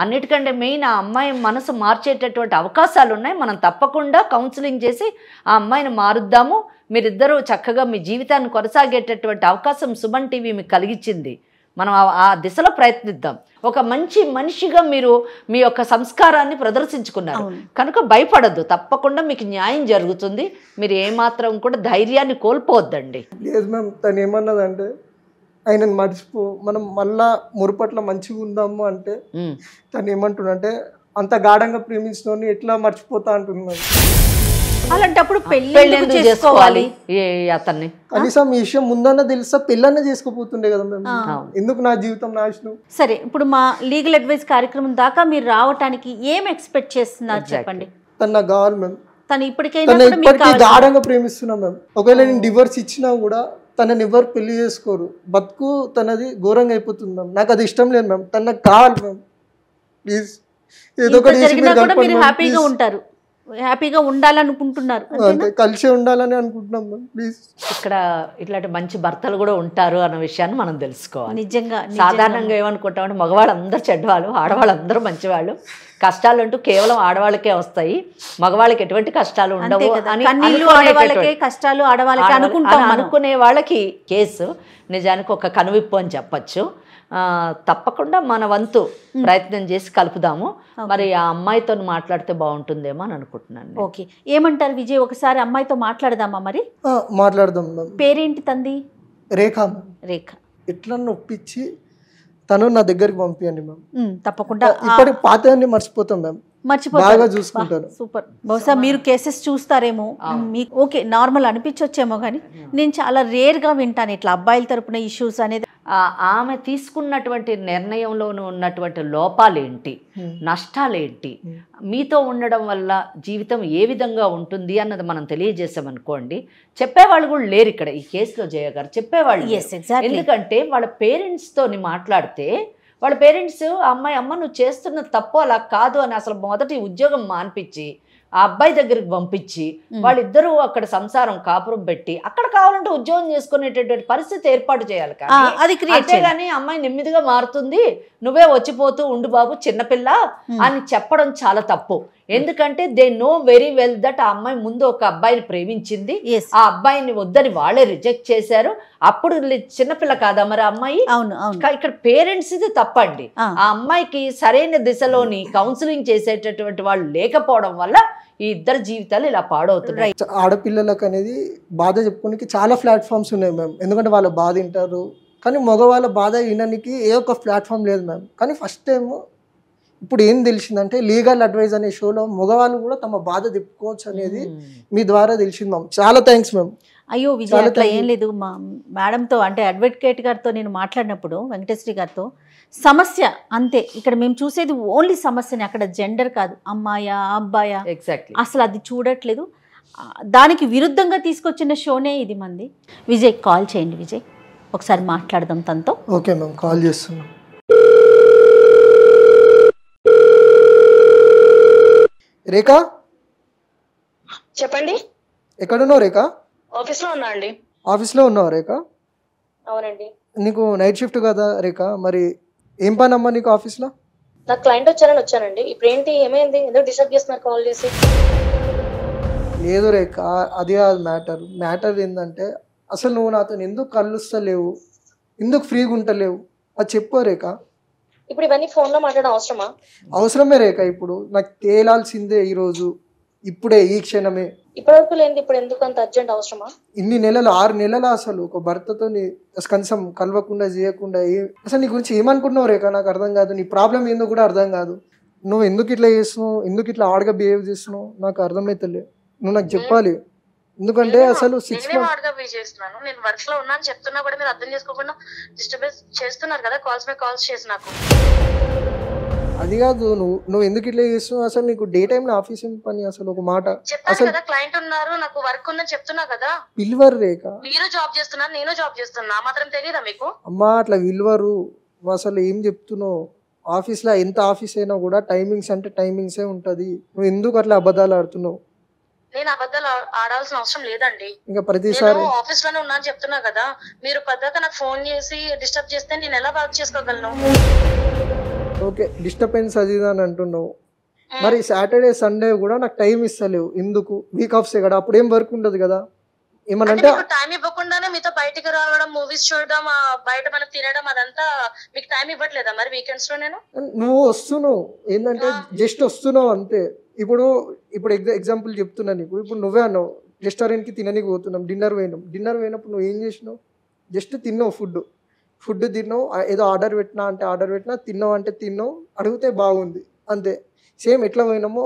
అన్నిటికంటే మెయిన్ ఆ అమ్మాయి మనసు మార్చేటటువంటి అవకాశాలు ఉన్నాయి. మనం తప్పకుండా కౌన్సిలింగ్ చేసి ఆ అమ్మాయిని మారుద్దాము. మీరిద్దరూ చక్కగా మీ జీవితాన్ని కొనసాగేటటువంటి అవకాశం సుమన్ టీవీ మీకు కలిగించింది. మనం ఆ దిశలో ప్రయత్నిద్దాం. ఒక మంచి మనిషిగా మీరు మీ యొక్క సంస్కారాన్ని ప్రదర్శించుకున్నారు కనుక భయపడద్దు, తప్పకుండా మీకు న్యాయం జరుగుతుంది. మీరు ఏమాత్రం కూడా ధైర్యాన్ని కోల్పోవద్దండి. లేదు మ్యామ్, తను ఏమన్నదంటే ఆయనను మర్చిపో, మనం మళ్ళా మురుపట్ల మంచిగా ఉందాము అంటే తను ఏమంటున్నంటే అంత గాఢంగా ప్రేమించిన ఎట్లా మర్చిపోతా అంటున్నాను. అలాంటప్పుడు పెళ్ళి చేసుకోవాలి అతన్ని. కనీసం ఈ విషయం ముందన్న తెలుసా పెళ్ళన్న చేసుకోపోతుండే కదా మేము, ఎందుకు నా జీవితం నాశనం. సరే, ఇప్పుడు మా లీగల్ అడ్వైస్ కార్యక్రమం దాకా మీరు రావటానికి ఏం ఎక్స్పెక్ట్ చేస్తున్నారు చెప్పండి. తను నాకు కావాలి మ్యామ్. తను ఇప్పటికీ గాఢంగా ప్రేమిస్తున్నాం మ్యామ్. ఒకవేళ నేను డివోర్స్ ఇచ్చినా కూడా తనని ఎవరు పెళ్లి చేసుకోరు, బతుకు తనది ఘోరంగా అయిపోతుంది మ్యామ్. నాకు అది ఇష్టం లేదు మ్యామ్, తను నాకు కావాలి మ్యామ్. ప్లీజ్ ఏదో ఒకటి హ్యాపీగా ఉంటారు, హ్యాపీగా ఉండాలనుకుంటున్నారు, కలిసి ఉండాలని అనుకుంటున్నాం మ్యామ్. ప్లీజ్. ఇక్కడ ఇట్లాంటి మంచి భర్తలు కూడా ఉంటారు అన్న విషయాన్ని మనం తెలుసుకోవాలి. నిజంగా సాధారణంగా ఏమనుకుంటామంటే మగవాళ్ళందరూ చెడ్డవాళ్ళు, ఆడవాళ్ళందరూ మంచివాళ్ళు, కష్టాలు అంటూ కేవలం ఆడవాళ్ళకే వస్తాయి, మగవాళ్ళకి ఎటువంటి కష్టాలు ఉండవు అని కష్టాలు ఆడవాళ్ళకి అనుకునే వాళ్ళకి కేసు నిజానికి ఒక కనువిప్పు అని చెప్పచ్చు. తప్పకుండా మన వంతు ప్రయత్నం చేసి కలుపుదాము. మరి ఆ అమ్మాయితో మాట్లాడితే బాగుంటుందేమో అని అనుకుంటున్నాను. ఓకే, ఏమంటారు విజయ్? ఒకసారి అమ్మాయితో మాట్లాడదామా? మరి మాట్లాడదాం. పేరేంటి తంది? రేఖ. రేఖ. ఎట్లా ఒప్పించి తను నా దగ్గరికి పంపించండి మ్యామ్. తప్పకుండా. ఇప్పటి పాతయాన్ని మర్చిపోతాం మ్యామ్, బాగా చూసుకుంటాను. సూపర్. బహుశా మీరు కేసెస్ చూస్తారేమో, మీకు ఓకే నార్మల్ అనిపించొచ్చేమో, కానీ నేను చాలా రేర్ గా వింటాను ఇట్లా అబ్బాయిల తరపున ఇష్యూస్ అనేది. ఆమె తీసుకున్నటువంటి నిర్ణయంలోనూ ఉన్నటువంటి లోపాలేంటి, నష్టాలేంటి, మీతో ఉండడం వల్ల జీవితం ఏ విధంగా ఉంటుంది అన్నది మనం తెలియజేసామనుకోండి, చెప్పేవాళ్ళు కూడా లేరు ఇక్కడ ఈ కేసులో. జయ గారు చెప్పేవాళ్ళు, ఎందుకంటే వాళ్ళ పేరెంట్స్తోని మాట్లాడితే వాళ్ళ పేరెంట్స్ అమ్మ నువ్వు చేస్తున్న తప్పు అలా కాదు అని అసలు మొదటి ఉద్యోగం మాన్పించి ఆ అబ్బాయి దగ్గరికి పంపించి వాళ్ళిద్దరూ అక్కడ సంసారం కాపురం పెట్టి అక్కడ కావాలంటే ఉద్యోగం చేసుకునేటటువంటి పరిస్థితి ఏర్పాటు చేయాలి. అంతేగాని అమ్మాయి నెమ్మదిగా మారుతుంది, నువ్వే వచ్చిపోతూ ఉండు బాబు చిన్నపిల్ల అని చెప్పడం చాలా తప్పు. ఎందుకంటే they know very well that ఆ అమ్మాయి ముందు ఒక అబ్బాయిని ప్రేమించింది, ఆ అబ్బాయిని వద్దని వాళ్ళే రిజెక్ట్ చేశారు. అప్పుడు చిన్నపిల్ల కాదా మరి అమ్మాయి? ఇక్కడ పేరెంట్స్ ఇది తప్పండి. ఆ అమ్మాయికి సరైన దిశలోని కౌన్సిలింగ్ చేసేటటువంటి వాళ్ళు లేకపోవడం వల్ల ఈ ఇద్దరు జీవితాలు ఇలా పాడవుతున్నాయి. ఆడపిల్లలకు అనేది బాధ చెప్పుకోనికి చాలా ప్లాట్ఫామ్స్ ఉన్నాయి మ్యామ్, ఎందుకంటే వాళ్ళ బాధ వింటారు. కానీ మగవాళ్ళ బాధ వినడానికి ఏ ఒక్క ప్లాట్ఫామ్ లేదు మ్యామ్. కానీ ఫస్ట్ టైం ఇప్పుడు ఏం తెలిసిందంటే లీగల్ అడ్వైజ్ అనే షోలో మగవాళ్ళు కూడా తమ బాధ చెప్పుకోవచ్చు అనేది మీ ద్వారా తెలిసింది మ్యామ్. చాలా థ్యాంక్స్ మ్యామ్. అయ్యో విజయ్, అట్లా ఏం లేదు. మా మేడంతో అంటే అడ్వకేట్ గారితో నేను మాట్లాడినప్పుడు, వెంకటేశ్వరి గారితో, సమస్య అంతే. ఇక్కడ మేము చూసేది ఓన్లీ సమస్యని, అక్కడ జెండర్ కాదు, అమ్మాయా అబ్బాయా అసలు అది చూడట్లేదు. దానికి విరుద్ధంగా తీసుకొచ్చిన షోనే ఇది మంది. విజయ్ కాల్ చేయండి. విజయ్ ఒకసారి మాట్లాడదాం తనతో. ఓకే మ్యామ్, కాల్ చేస్తున్నాం. రేఖ చెప్పండి. ఎక్కడున్నావు రేఖ? ఆఫీస్ లో ఉన్నా అండి. ఆఫీస్లో ఉన్నావు రేఖ? అవునండి. నీకు నైట్ షిఫ్ట్ కదా రేఖ, మరి ఏం పని అమ్మా నీకు ఆఫీస్లో? నాకు క్లయింట్ వచ్చారని వచ్చానండి. ఇప్పుడు ఏంటి, ఏమైంది, ఎందుకు డిస్టర్బ్ చేస్తున్నారు కాల్ చేసి? లేదు రేఖ, అది కాదు మ్యాటర్ ఏంటంటే అసలు నువ్వు నాతో ఎందుకు కలుస్తలేవు, ఎందుకు ఫ్రీగా ఉంటలేవు అది చెప్పు రేఖ. ఇప్పుడు ఇవన్నీ ఫోన్ లో మాట్లాడడం అవసరమా? అవసరమే రేఖ, ఇప్పుడు నాకు తేలాల్సిందే ఈరోజు, ఇప్పుడే, ఈ క్షణమే. ఇప్పటివరకు లేని ఇప్పుడు ఎందుకు అంత అర్జెంట్ అవసరమా? ఇన్ని నెలలు, 6 నెలలు అసలు ఒక భర్తతో కనీసం కలవకుండా చేయకుండా అసలు నీ గురించి ఏమనుకుంటున్నావు రేఖ? నాకు అర్థం కాదు. నీ ప్రాబ్లం ఏందో కూడా అర్థం కాదు. నువ్వు ఎందుకు ఇట్లా చేస్తున్నావు, ఎందుకు ఇట్లా ఆడగా బిహేవ్ చేస్తున్నావు నాకు అర్థమైతలే. నువ్వు నాకు చెప్పాలి. ఎందుకంటే అసలు 6 months నేను వర్క్ లో ఉన్నాను చెప్తున్నా కూడా మీరు అర్థం చేసుకోకుండా డిస్టర్బెన్స్ చేస్తున్నారు కదా, కాల్స్ మీద కాల్స్ చేసి. నాకు అది కాదు, నువ్వు ఎందుకు ఇట్లా చేస్తున్నావు? అసలు నీకు డే టైమ్ లో ఆఫీస్ పని అసలు ఒక మాట. అసలు క్లయింట్ ఉన్నారు, నాకు వర్క్ ఉందని చెప్తున్నా కదా. విలువరు రేఖ, మీరు జాబ్ చేస్తున్నారు, నేను జాబ్ చేస్తున్నా, మాత్రం తెలియదా మీకు? అమ్మా అట్లా విలువరు. అసలు ఏం చెప్తున్నావు? ఆఫీస్ లో ఎంత ఆఫీస్ అయినా కూడా టైమింగ్స్ అంటే టైమింగ్సే ఉంటది. నువ్వు ఎందుకు అట్లా అబద్ధాలు ఆడుతున్నావు? నేను అబద్ధాలు ఆడాల్సిన అవసరం లేదండి. ఇంకా ప్రతిసారి ఆఫీస్ లోనే ఉన్నాను చెప్తున్నా కదా. మీరు పద్దాక నాకు ఫోన్ చేసి డిస్టర్బ్ చేస్తే నేను ఎలా వర్క్ చేసుకోగలను? ఓకే, డిస్టర్బెన్స్ అది అని అంటున్నావు. మరి సాటర్డే సండే కూడా నాకు టైం ఇస్తలేవు ఎందుకు? వీక్ ఆఫ్సే కదా, అప్పుడు ఏం వర్క్ ఉండదు కదా. ఏమనంటే టైం ఇవ్వకుండానే మీతో బయటికి రావడం, మూవీస్ చూడడం, బయట మనం తినడం, అదంతా మీకు టైం ఇవ్వట్లేదా మరి వీకెండ్స్ లో? నేను నువ్వు వస్తున్నావు ఏంటంటే జస్ట్ వస్తున్నావు అంతే. ఇప్పుడు ఎగ్జాంపుల్ చెప్తున్నా నీకు. ఇప్పుడు నువ్వే అన్నావు రెస్టారెంట్కి తిననీకి పోతున్నాం, డిన్నర్ పోయినప్పుడు నువ్వు ఏం చేసినావు? జస్ట్ తిన్నావు, ఫుడ్ తిన్నావు, ఏదో ఆర్డర్ పెట్టినా తిన్నావు అంటే తిన్నావు, అడిగితే బాగుంది అంతే. సేమ్ ఎట్లా పోయినామో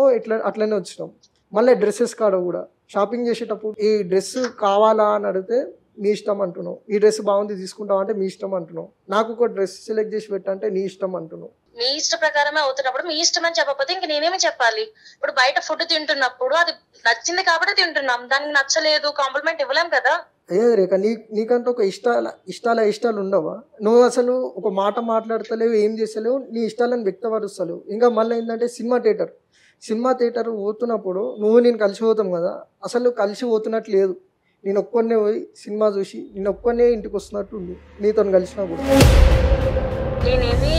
అట్లనే వచ్చినాం. మళ్ళీ డ్రెస్సెస్ కాడ కూడా షాపింగ్ చేసేటప్పుడు ఈ డ్రెస్ కావాలా అని అడిగితే మీ ఇష్టం అంటున్నావు, ఈ డ్రెస్ బాగుంది తీసుకుంటావు అంటే మీ ఇష్టం అంటున్నావు, నాకు ఒక డ్రెస్ సెలెక్ట్ చేసి పెట్టంటే నీ ఇష్టం అంటున్నావు. మీ ఇష్ట ప్రకారమే అవుతున్నప్పుడు మీ ఇష్టం అని చెప్పకపోతే ఇంక నేనేమి చెప్పాలి? ఇప్పుడు బయట ఫుడ్ తింటున్నప్పుడు అది నచ్చింది కాబట్టి తింటున్నాం, దానికి నచ్చలేదు కాంప్లిమెంట్ ఇవ్వలేం కదా. అయ్యే రేఖ, నీకంటే ఒక ఇష్టాలు ఉండవా? నువ్వు అసలు ఒక మాట మాట్లాడతలేవు, ఏం చేస్తలేవు, నీ ఇష్టాలను వ్యక్తపరుస్తలేవు. ఇంకా మళ్ళీ ఏంటంటే సినిమా థియేటర్ పోతున్నప్పుడు నేను కలిసి పోతాం కదా, అసలు కలిసి పోతున్నట్టు లేదు. నేను ఒక్కనే పోయి సినిమా చూసి నేను ఒక్కనే ఇంటికి వస్తున్నట్టు ఉంది నీతో కలిసినా కూడా. నేనేమి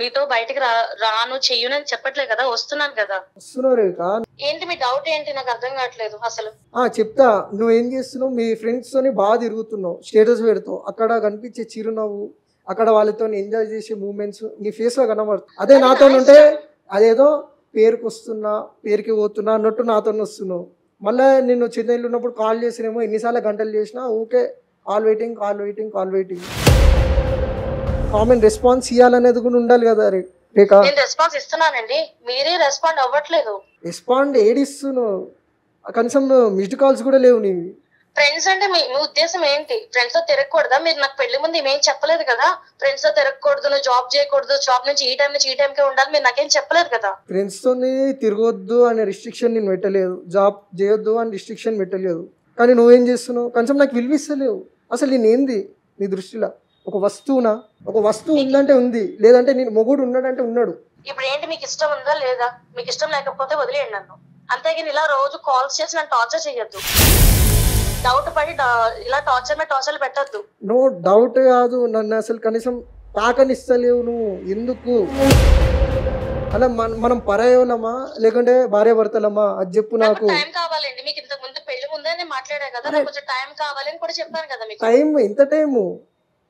మీతో బయటకు రాను చెయ్యనని చెప్పట్లేదు కదా, వస్తున్నాను కదా. వస్తున్నావు రేఖ. ఏంటి మీ డౌట్ ఏంటి? నాకు అర్థం కావట్లేదు అసలు. చెప్తా. నువ్వేం చేస్తున్నావు? మీ ఫ్రెండ్స్ తోని బాగా తిరుగుతున్నావు, స్టేటస్ పెడతావు, అక్కడ కనిపించే చిరునవ్వు, అక్కడ వాళ్ళతో ఎంజాయ్ చేసే మూమెంట్స్ నీ ఫేస్ లో కనబడుతుంది. అదే నాతో ఉంటే అదేదో పేరుకి పోతున్నా అన్నట్టు నాతో వస్తున్నావు. మళ్ళీ నేను చెన్నైలో ఉన్నప్పుడు కాల్ చేసినేమో ఎన్నిసార్లు గంటలు చేసినా ఊకే కాల్ వెయిటింగ్. కామన్ రెస్పాన్స్ ఇవ్వాలనేది కూడా ఉండాలి కదా రేఖ. నేను రెస్పాన్స్ ఇస్తున్నానండి, మీరే రెస్పాండ్ అవ్వట్లేదు. రెస్పాండ్ ఏడిస్తున్నావు, కనీసం మిస్డ్ కాల్స్ కూడా లేవు నీవి. ఫ్రెండ్స్ అంటే మీ ఉద్దేశం ఏంటి? ఫ్రెండ్స్ తో తిరగకూడదా? మీరు నాకు పెళ్లి ముందు ఏమేం చెప్పలేదు కదా, ఫ్రెండ్స్ తో తిరగకూడదు, నువ్వు జాబ్ చేయకూడదు, జాబ్ నుంచి ఈ టైం నుంచి ఈ టైంకే ఉండాలి, మీరు నాకేం చెప్పలేదు కదా. ఫ్రెండ్స్ తోని తిరగొద్దు అనే రిస్ట్రిక్షన్ నేను పెట్టలేదు, జాబ్ చేయొద్దు అని రిస్ట్రిక్షన్ పెట్టలేదు. కానీ నువ్వేం చేస్తున్నావు? కొంచెం నాకు విలువిస్తలేవు. అసలు నేనేంది నీ దృష్టిలో? ఒక వస్తువు ఉందంటే ఉంది, లేదంటే నేను మొగుడు ఉన్నాడంటే ఉన్నాడు. ఇప్పుడు ఏంటి, మీకు ఇష్టం ఉందా లేదా? మీకు ఇష్టం లేకపోతే వదిలేయండి నన్ను, అంతేగాని ఇలా రోజు కాల్స్ చేసి నన్ను టార్చర్ చేయొద్దు. డౌట్ పడి ఇలా టార్చర్ పెట్టద్దు. నో డౌట్ కాదు, నన్ను అసలు కనీసం తాకనిస్తలేవు నువ్వు. ఎందుకు అలా? మనం పరాయోలమా లేకుంటే భార్య భర్తలమా? అది చెప్పు నాకు. టైం కావాలండి మీకు. ఇంతకు ముందు పెళ్లి ముందే నేను మాట్లాడా కదా, నాకు కొంచెం టైం కావాలని కూడా చెప్పాను కదా మీకు. టైం ఎంత టైము?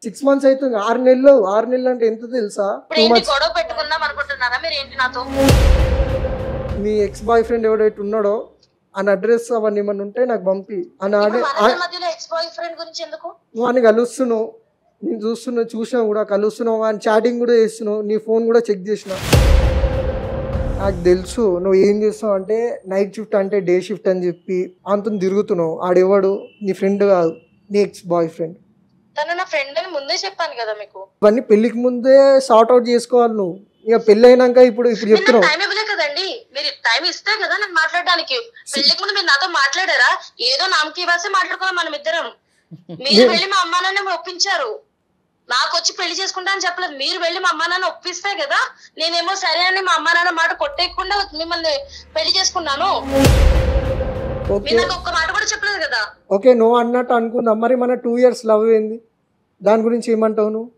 6 months అవుతుంది. 6 నెలలు. 6 నెలలు అంటే ఎంత తెలుసా? గొడవ పెట్టుకుందాం అనుకుంటున్నారా మీరు? ఏంటి నాతో? మీ ఎక్స్ బాయ్ ఫ్రెండ్ ఎవడైతే ఉన్నాడో అని అడ్రస్ అవన్నీ ఏమన్నా ఉంటే నాకు పంపి. నువ్వు అని కలుస్తున్నావు, నేను చూసినా కూడా కలుస్తున్నావు, అని చాటింగ్ కూడా చేస్తున్నావు, నీ ఫోన్ కూడా చెక్ చేసిన. నాకు తెలుసు నువ్వు ఏం చేస్తావు అంటే నైట్ షిఫ్ట్ అంటే డే షిఫ్ట్ అని చెప్పి అంత తిరుగుతున్నావు. ఆడెవడు? నీ ఫ్రెండ్ కాదు, నీ ఎక్స్ బాయ్ ఫ్రెండ్. తను నా ఫ్రెండ్ అని ముందే చెప్పాను కదా మీకు. ఇవన్నీ పెళ్లికి ముందే సార్ట్ అవుట్ చేసుకోవాలి నువ్వు. ఇక పెళ్లి అయినాక ఇప్పుడు చెప్తున్నావు. టైం ఇవ్వలే కదండి, మీరు టైం ఇస్తే కదా నాకు మాట్లాడడానికి. పెళ్లికి ముందు మీరు నాతో మాట్లాడారా? ఏదో నామకి ఇవ్వాల్సి మాట్లాడుకోవాలి మనం ఇద్దరం. మీరు వెళ్ళి మా అమ్మా నాన్న ఒప్పించారు, నాకు వచ్చి పెళ్లి చేసుకుంటా అని చెప్పలేదు. మీరు వెళ్ళి మా అమ్మా నాన్న ఒప్పిస్తే కదా నేనేమో సరే అని మా అమ్మా నాన్న మాట కొట్టేయకుండా మిమ్మల్ని పెళ్లి చేసుకున్నాను. మీరు నాకు ఒక్క మాట కూడా చెప్పలేదు కదా. ఓకే, నువ్వు అన్నట్టు అనుకుందాం. మరి మన 2 years లవ్ ఏంది? దాని గురించి ఏమంటావు? నువ్వు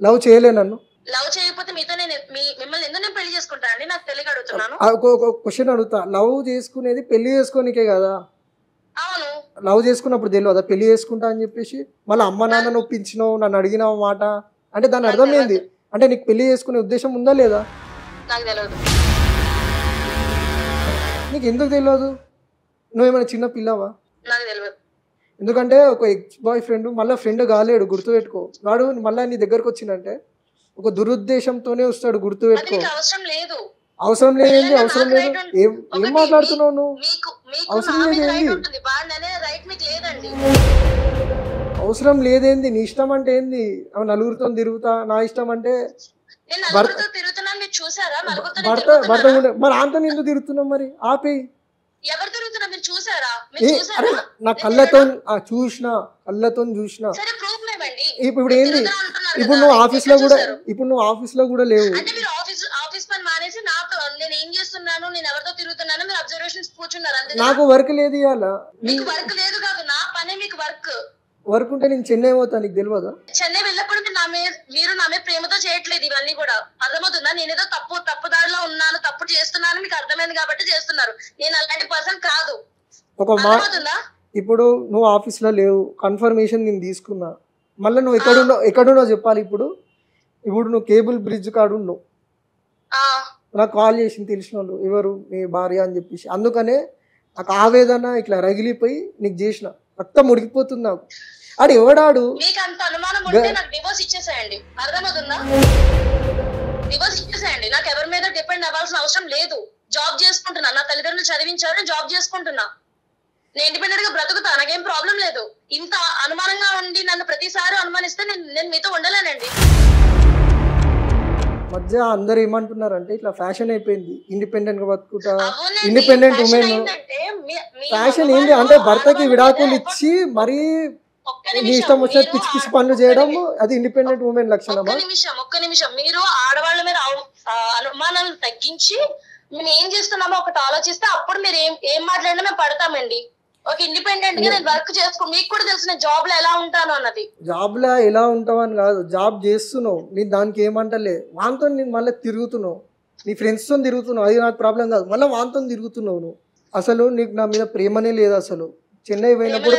లవ్ చేయలే నన్ను. లవ్ చేయకపోతే మీతో నేను మిమ్మల్ని ఎందుకు నేను పెళ్లి చేసుకుంటా అండి? నాకు తెలియక అడుగుతున్నాను. క్వశ్చన్ అడుగుతా. లవ్ చేసుకునేది పెళ్లి చేసుకోనికే కదా. అవును, లవ్ చేసుకున్నప్పుడు తెలియదా పెళ్లి చేసుకుంటా అని చెప్పేసి? మళ్ళీ అమ్మ నాన్న ఒప్పించినావు, నన్ను అడిగినావు మాట అంటే దాని అర్థం ఏంది? అంటే నీకు పెళ్లి చేసుకునే ఉద్దేశం ఉందా లేదా? నాకు తెలియదు. నీకు ఎందుకు తెలియదు? నువ్వేమైనా చిన్న పిల్లవా? నాకు తెలియదు. ఎందుకంటే ఒక ఎక్స్ బాయ్ ఫ్రెండ్ మళ్ళీ ఫ్రెండ్ కాలేడు, గుర్తుపెట్టుకో. వాడు మళ్ళీ నీ దగ్గరకు వచ్చిందంటే ఒక దురుద్దేశంతోనే వస్తాడు, గుర్తుపెట్టుకో. అవసరం లేదు. అవసరం లేదేంటి? అవసరం లేదు. ఏం మాట్లాడుతున్నావు నువ్వు? అవసరం లేదేంది? అవసరం లేదేంది? నీ ఇష్టం అంటే ఏంది? నలుగురితో తిరుగుతా, నా ఇష్టం అంటే భర్త మరి అంత ఎందుకు తిరుగుతున్నావు? మరి ఆపే. నా కళ్ళతో చూసినా ఇప్పుడు ఏంది? ఇప్పుడు నువ్వు ఆఫీస్ లో కూడా లేవు. నాకు వర్క్ లేదు ఇవాళ. వర్క్ ఉంటే నేను చెన్నై పోతా, నీకు తెలియదా? చెన్నై వెళ్ళకుండా మీరు నా మీద ప్రేమతో చేయట్లేదు ఇవన్నీ కూడా, అర్థమవుతుందా? నేనేదో తప్పు దారిలో ఉన్నాను, తప్పు చేస్తున్నాను మీకు అర్థమైంది కాబట్టి చేస్తున్నారు. నేను అలాంటి పర్సన్ కాదు, ఇప్పుడు నువ్వు ఆఫీస్లో లేవు, కన్ఫర్మేషన్ నేను తీసుకున్నా, మళ్ళీ నువ్వు ఎక్కడున్నావు చెప్పాలి. ఇప్పుడు నువ్వు కేబుల్ బ్రిడ్జ్ కాడు ఉన్నావు, నాకు కాల్ చేసింది తెలిసిన వాళ్ళు, ఎవరు మీ భార్య అని చెప్పేసి. అందుకనే నాకు ఆవేదన ఇట్లా రగిలిపోయి నీకు చేసిన, రక్తం ఉడికిపోతుంది నాకు. ఆడు ఎవడాడు? మీకు అంత అనుమానం ఉంటే నాకు డివోర్స్ ఇచ్చేసేయండి, అర్థమవుతుందా? డివోర్స్ ఇచ్చేసేయండి, నాకు ఎవరి మీద డిపెండ్ అవ్వాల్సిన అవసరం లేదు. జాబ్ చేసుకుంటున్నా, నా తల్లిదండ్రులు చదివించారు, జాబ్ చేసుకుంటున్నా, నేను ఇండిపెండెంట్ గా బ్రతుకుతా, నాకేం ప్రాబ్లం లేదు. ఇంత అనుమానంగా ఉండి నన్ను ప్రతిసారి అనుమానిస్తే నేను మీతో ఉండలేనండి. మధ్య అందరు ఏమంటున్నారంటే ఇట్లా ఫ్యాషన్ అయిపోయింది, ఇండిపెండెంట్ గా బతుకుతా, ఇండిపెండెంట్ ఉమెన్. ఫ్యాషన్ ఏంటి అంటే భర్తకి విడాకులు ఇచ్చి మరీ నీ ఇష్టం వచ్చిన పిచ్చి పిచ్చి పనులు చేయడం, అది ఇండిపెండెంట్ ఉమెన్ లక్షణమా? ఒక్క నిమిషం మీరు ఆడవాళ్ళ మీద అనుమానాలు తగ్గించి మేము ఏం చేస్తున్నామో ఒకటి ఆలోచిస్తే అప్పుడు మీరు ఏం మాట్లాడినా మేము పడతామండి. ఒక ఇండిపెండెంట్ గా నేను వర్క్ చేసుకో, మీకు కూడా తెలుసు నేను జాబ్ లో ఎలా ఉంటాను అన్నది. జాబ్ లో ఎలా ఉంటావని కాదు, జాబ్ చేస్తున్నావు, నేను దానికి ఏమంటలే. వాంతో నేను మళ్ళీ తిరుగుతున్నావు, నీ ఫ్రెండ్స్ తో తిరుగుతున్నావు, అది నాకు ప్రాబ్లం కాదు. మళ్ళీ వాంతో తిరుగుతున్నావు నువ్వు. అసలు నీకు నా మీద ప్రేమనే లేదు. అసలు చెన్నై పోయినప్పుడు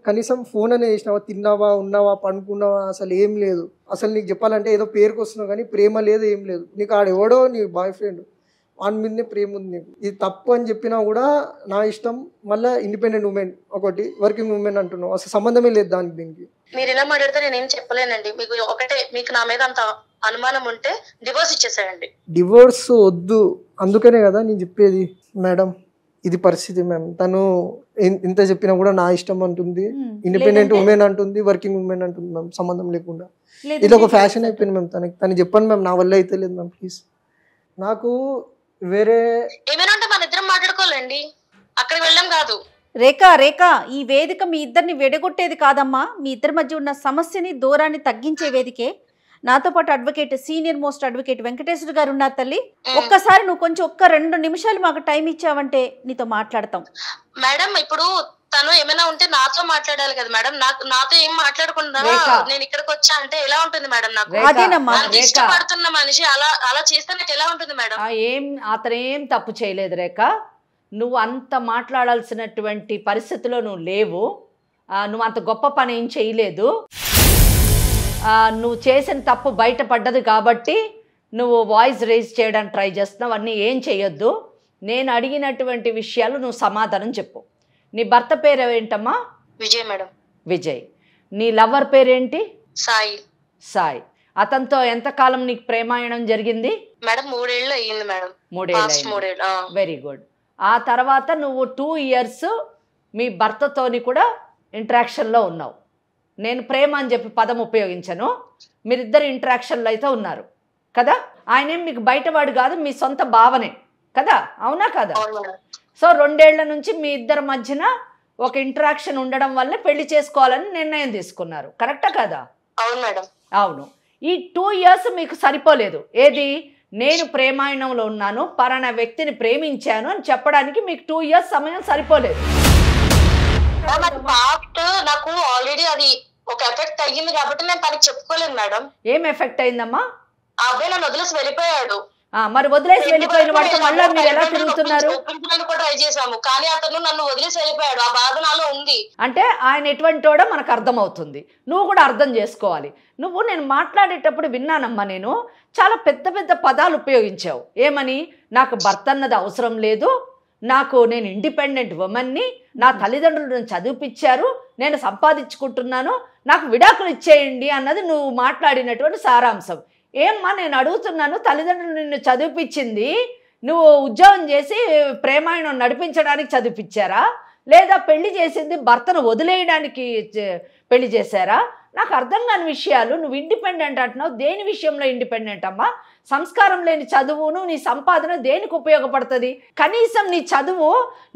కనీసం ఫోన్ అనే చేసినావా, తిన్నావా, ఉన్నావా, పనుకున్నావా, అసలు ఏం లేదు. అసలు నీకు చెప్పాలంటే ఏదో పేరుకు వస్తున్నావు కానీ ప్రేమ లేదు, ఏం లేదు. నీకు ఆడెవడో నీ బాయ్ ఫ్రెండ్, వాని మీదనే ప్రేమ ఉంది నీకు. ఇది తప్పు అని చెప్పినా కూడా నా ఇష్టం. మళ్ళీ ఇండిపెండెంట్ ఉమెన్ ఒకటి, వర్కింగ్ ఉమెన్ అంటున్నావు, అసలు సంబంధమే లేదు దానికి దీనికి. మీరు ఇలా మాట్లాడితే నేనేం చెప్పలేనండి. మీకు ఒకటే, మీకు నా మీద అంత అనుమానం ఉంటే డివోర్స్ ఇచ్చేసేయండి. డివోర్స్ వద్దు, అందుకనే కదా నేను చెప్పేది. మేడం ఇది పరిస్థితి మ్యామ్, తను ఇంత చెప్పినా కూడా నా ఇష్టం అంటుంది, ఇండిపెండెంట్ ఉమెన్ అంటుంది, వర్కింగ్ ఉమెన్ అంటుంది మ్యామ్, సంబంధం లేకుండా. ఇది ఒక ఫ్యాషన్ అయిపోయింది మ్యామ్. తనకి చెప్పండి మ్యామ్, నా వల్ల అయితే లేదు మ్యామ్, ప్లీజ్. నాకు వేరే ఏమైనా ఉంటే మన ఇద్దరం మాట్లాడుకోవాలండి, అక్కడికి వెళ్ళాం కాదు. రేఖ ఈ వేదిక మీ ఇద్దరిని విడగొట్టేది కాదమ్మా, మీ ఇద్దరి మధ్య ఉన్న సమస్యని దూరాన్ని తగ్గించే వేదికే. నాతో పాటు advocate, senior most advocate Venkateswara గారు ఉన్నారు తల్లి. ఒక్కసారి నువ్వు కొంచెం 2 నిమిషాలు మాకు టైం ఇచ్చావంటే నీతో మాట్లాడతాం. మేడం ఇప్పుడు తను ఏమైనా ఉంటే నాతో మాట్లాడాలి కదా మేడం, నాతో ఏం మాట్లాడకుండా నేను ఇక్కడికి వచ్చా అంటే ఎలా ఉంటుంది మేడం? నాకు అదేనమ్మా, ఇష్టపడుతున్న మనిషి అలా చేస్తే నాకు ఎలా ఉంటుంది మేడం? అతనేం తప్పు చేయలేదు రేఖ, నువ్వు అంత మాట్లాడాల్సినటువంటి పరిస్థితిలో నువ్వు లేవు. నువ్వు అంత గొప్ప పని ఏం చేయలేదు. నువ్వు చేసిన తప్పు బయటపడ్డది కాబట్టి నువ్వు వాయిస్ రేజ్ చేయడానికి ట్రై చేస్తున్నావు. అన్నీ ఏం చేయొద్దు. నేను అడిగినటువంటి విషయాలు నువ్వు సమాధానం చెప్పు. నీ భర్త పేరు ఏంటమ్మా? విజయ్ మేడం. విజయ్. నీ లవర్ పేరేంటి? సాయి. సాయి. అతనితో ఎంతకాలం నీకు ప్రేమాయణం జరిగింది? మేడం 3 ఏళ్ళు అయ్యింది మేడం. 3 ఏళ్ళు. Very good. ఆ తర్వాత నువ్వు 2 ఇయర్స్ మీ భర్తతోని కూడా ఇంటరాక్షన్లో ఉన్నావు. నేను ప్రేమ అని చెప్పి పదం ఉపయోగించను, మీరిద్దరు ఇంటరాక్షన్లో అయితే ఉన్నారు కదా. ఆయనేం మీకు బయటవాడు కాదు, మీ సొంత భావనే కదా, అవునా కదా? సో 2 ఏళ్ల నుంచి మీ ఇద్దరి మధ్యన ఒక ఇంటరాక్షన్ ఉండడం వల్ల పెళ్లి చేసుకోవాలని నిర్ణయం తీసుకున్నారు, కరెక్టా కదా? అవును మేడం. అవును. ఈ 2 ఇయర్స్ మీకు సరిపోలేదు. ఏది? నేను ప్రేమాయణంలో ఉన్నాను, పలానా వ్యక్తిని ప్రేమించాను అని చెప్పడానికి మీకు 2 ఇయర్స్ సమయం సరిపోలేదు. నాకు ఆల్రెడీ అది ఒక ఎఫెక్ట్ అయ్యింది కాబట్టి నేను తనకి చెప్పుకోలేదు మేడం. ఏం ఎఫెక్ట్ అయిందమ్మా? ఆ అబ్బాయి నన్ను వదిలేసి వెళ్ళిపోయాడు. మరి వదిలేసి వెళ్ళిపోయిన వాడితో మళ్ళీ మీరు ఎలా తిరుగుతున్నారు? ట్రై చేసాము కానీ అతను నన్ను వదిలేసి వెళ్ళిపోయాడు. ఆ బాధ నాలో ఉంది. అంటే ఆయన ఎటువంటి వాడో మనకు అర్థమవుతుంది, నువ్వు కూడా అర్థం చేసుకోవాలి. నేను మాట్లాడేటప్పుడు విన్నానమ్మా, నేను చాలా పెద్ద పెద్ద పదాలు ఉపయోగించావు. ఏమని? నాకు భర్త అన్నది అవసరం లేదు, నేను ఇండిపెండెంట్ ఉమెన్ని, నా తల్లిదండ్రులు నన్ను చదివిపించారు, నేను సంపాదించుకుంటున్నాను, నాకు విడాకులు ఇచ్చేయండి అన్నది నువ్వు మాట్లాడినటువంటి సారాంశం. ఏమ్మా నేను అడుగుతున్నాను, తల్లిదండ్రులు నిన్ను చదివిపించింది నువ్వు ఉద్యోగం చేసి ప్రేమాయణం నడిపించడానికి చదివిపించారా, లేదా పెళ్లి చేసింది భర్తను వదిలేయడానికి పెళ్లి చేశారా? నాకు అర్థం కాని విషయాలు. నువ్వు ఇండిపెండెంట్ అంటున్నావు, దేని విషయంలో ఇండిపెండెంట్ అమ్మా? సంస్కారం లేని చదువును నీ సంపాదన దేనికి ఉపయోగపడుతుంది? కనీసం నీ చదువు,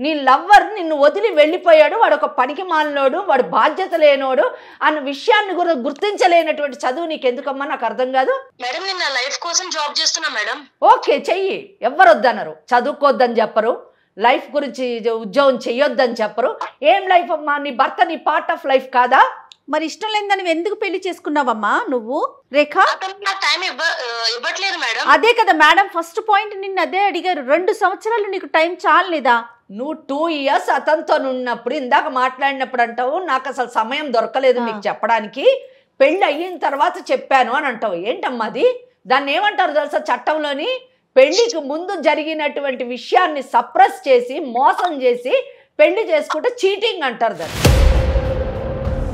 నీ లవ్వర్ నిన్ను వదిలి వెళ్ళిపోయాడు, వాడు ఒక పనికి మాలినోడు, వాడు బాధ్యత లేనోడు అన్న విషయాన్ని కూడా గుర్తించలేనటువంటి చదువు నీకు ఎందుకమ్మా? నాకు అర్థం కాదు. మేడం నేను నా లైఫ్ కోసం జాబ్ చేస్తున్నా మేడం. ఓకే, చెయ్యి. ఎవ్వరు వద్దన్నారు, చదువుకోవద్దని చెప్పరు, లైఫ్ గురించి ఉద్యోగం చెయ్యొద్దని చెప్పరు. ఏం లైఫ్ అమ్మా? నీ భర్త నీ పార్ట్ ఆఫ్ లైఫ్ కాదా? మరి ఇష్టం లేదని నువ్వు ఎందుకు పెళ్లి చేసుకున్నావమ్మా నువ్వు? రేఖ ఇవ్వట్లేదు మేడం. అదే కదా మేడం ఫస్ట్ పాయింట్, నిన్ను అదే అడిగారు. 2 సంవత్సరాలు నీకు టైం చాలేదా? నువ్వు 2 years అతనితో ఉన్నప్పుడు ఇందాక మాట్లాడినప్పుడు అంటావు నాకు అసలు సమయం దొరకలేదు మీకు చెప్పడానికి, పెళ్ళి అయిన తర్వాత చెప్పాను అని అంటావు. ఏంటమ్మా అది? దాన్ని ఏమంటారు తెలుసా చట్టంలోని? పెళ్లికి ముందు జరిగినటువంటి విషయాన్ని సప్రెస్ చేసి మోసం చేసి పెళ్లి చేసుకుంటే చీటింగ్ అంటారు దాన్ని.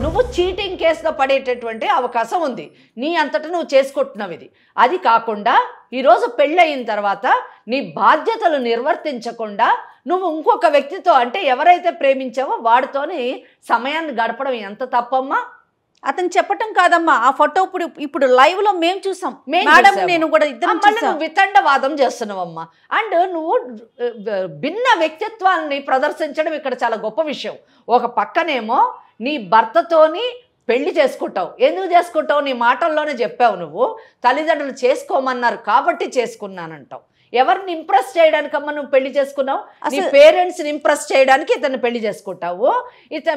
నువ్వు చీటింగ్ కేసులో పడేటటువంటి అవకాశం ఉంది. నీ అంతటా నువ్వు చేసుకుంటున్నావు ఇది. అది కాకుండా ఈరోజు పెళ్ళయిన తర్వాత నీ బాధ్యతలు నిర్వర్తించకుండా నువ్వు ఇంకొక వ్యక్తితో, అంటే ఎవరైతే ప్రేమించావో వాడితోని సమయాన్ని గడపడం ఎంత తప్పమ్మా? అతను చెప్పటం కాదమ్మా, ఆ ఫోటో ఇప్పుడు లైవ్ లో మేము చూసాం మేడం, నేను కూడా ఇద్దరం చూసాం. నువ్వు వితండవాదం చేస్తున్నావమ్మా. అండ్ నువ్వు భిన్న వ్యక్తిత్వాన్ని ప్రదర్శించడం ఇక్కడ చాలా గొప్ప విషయం. ఒక పక్కనేమో నీ భర్తతోని పెళ్లి చేసుకుంటావు. ఎందుకు చేసుకుంటావు? నీ మాటల్లోనే చెప్పావు. నువ్వు తల్లిదండ్రులు చేసుకోమన్నారు కాబట్టి చేసుకున్నానంటావు. ఎవరిని ఇంప్రెస్ చేయడానికమ్మా నువ్వు పెళ్లి చేసుకున్నావు? నీ పేరెంట్స్ని ఇంప్రెస్ చేయడానికి ఇతన్ని పెళ్లి చేసుకుంటావు.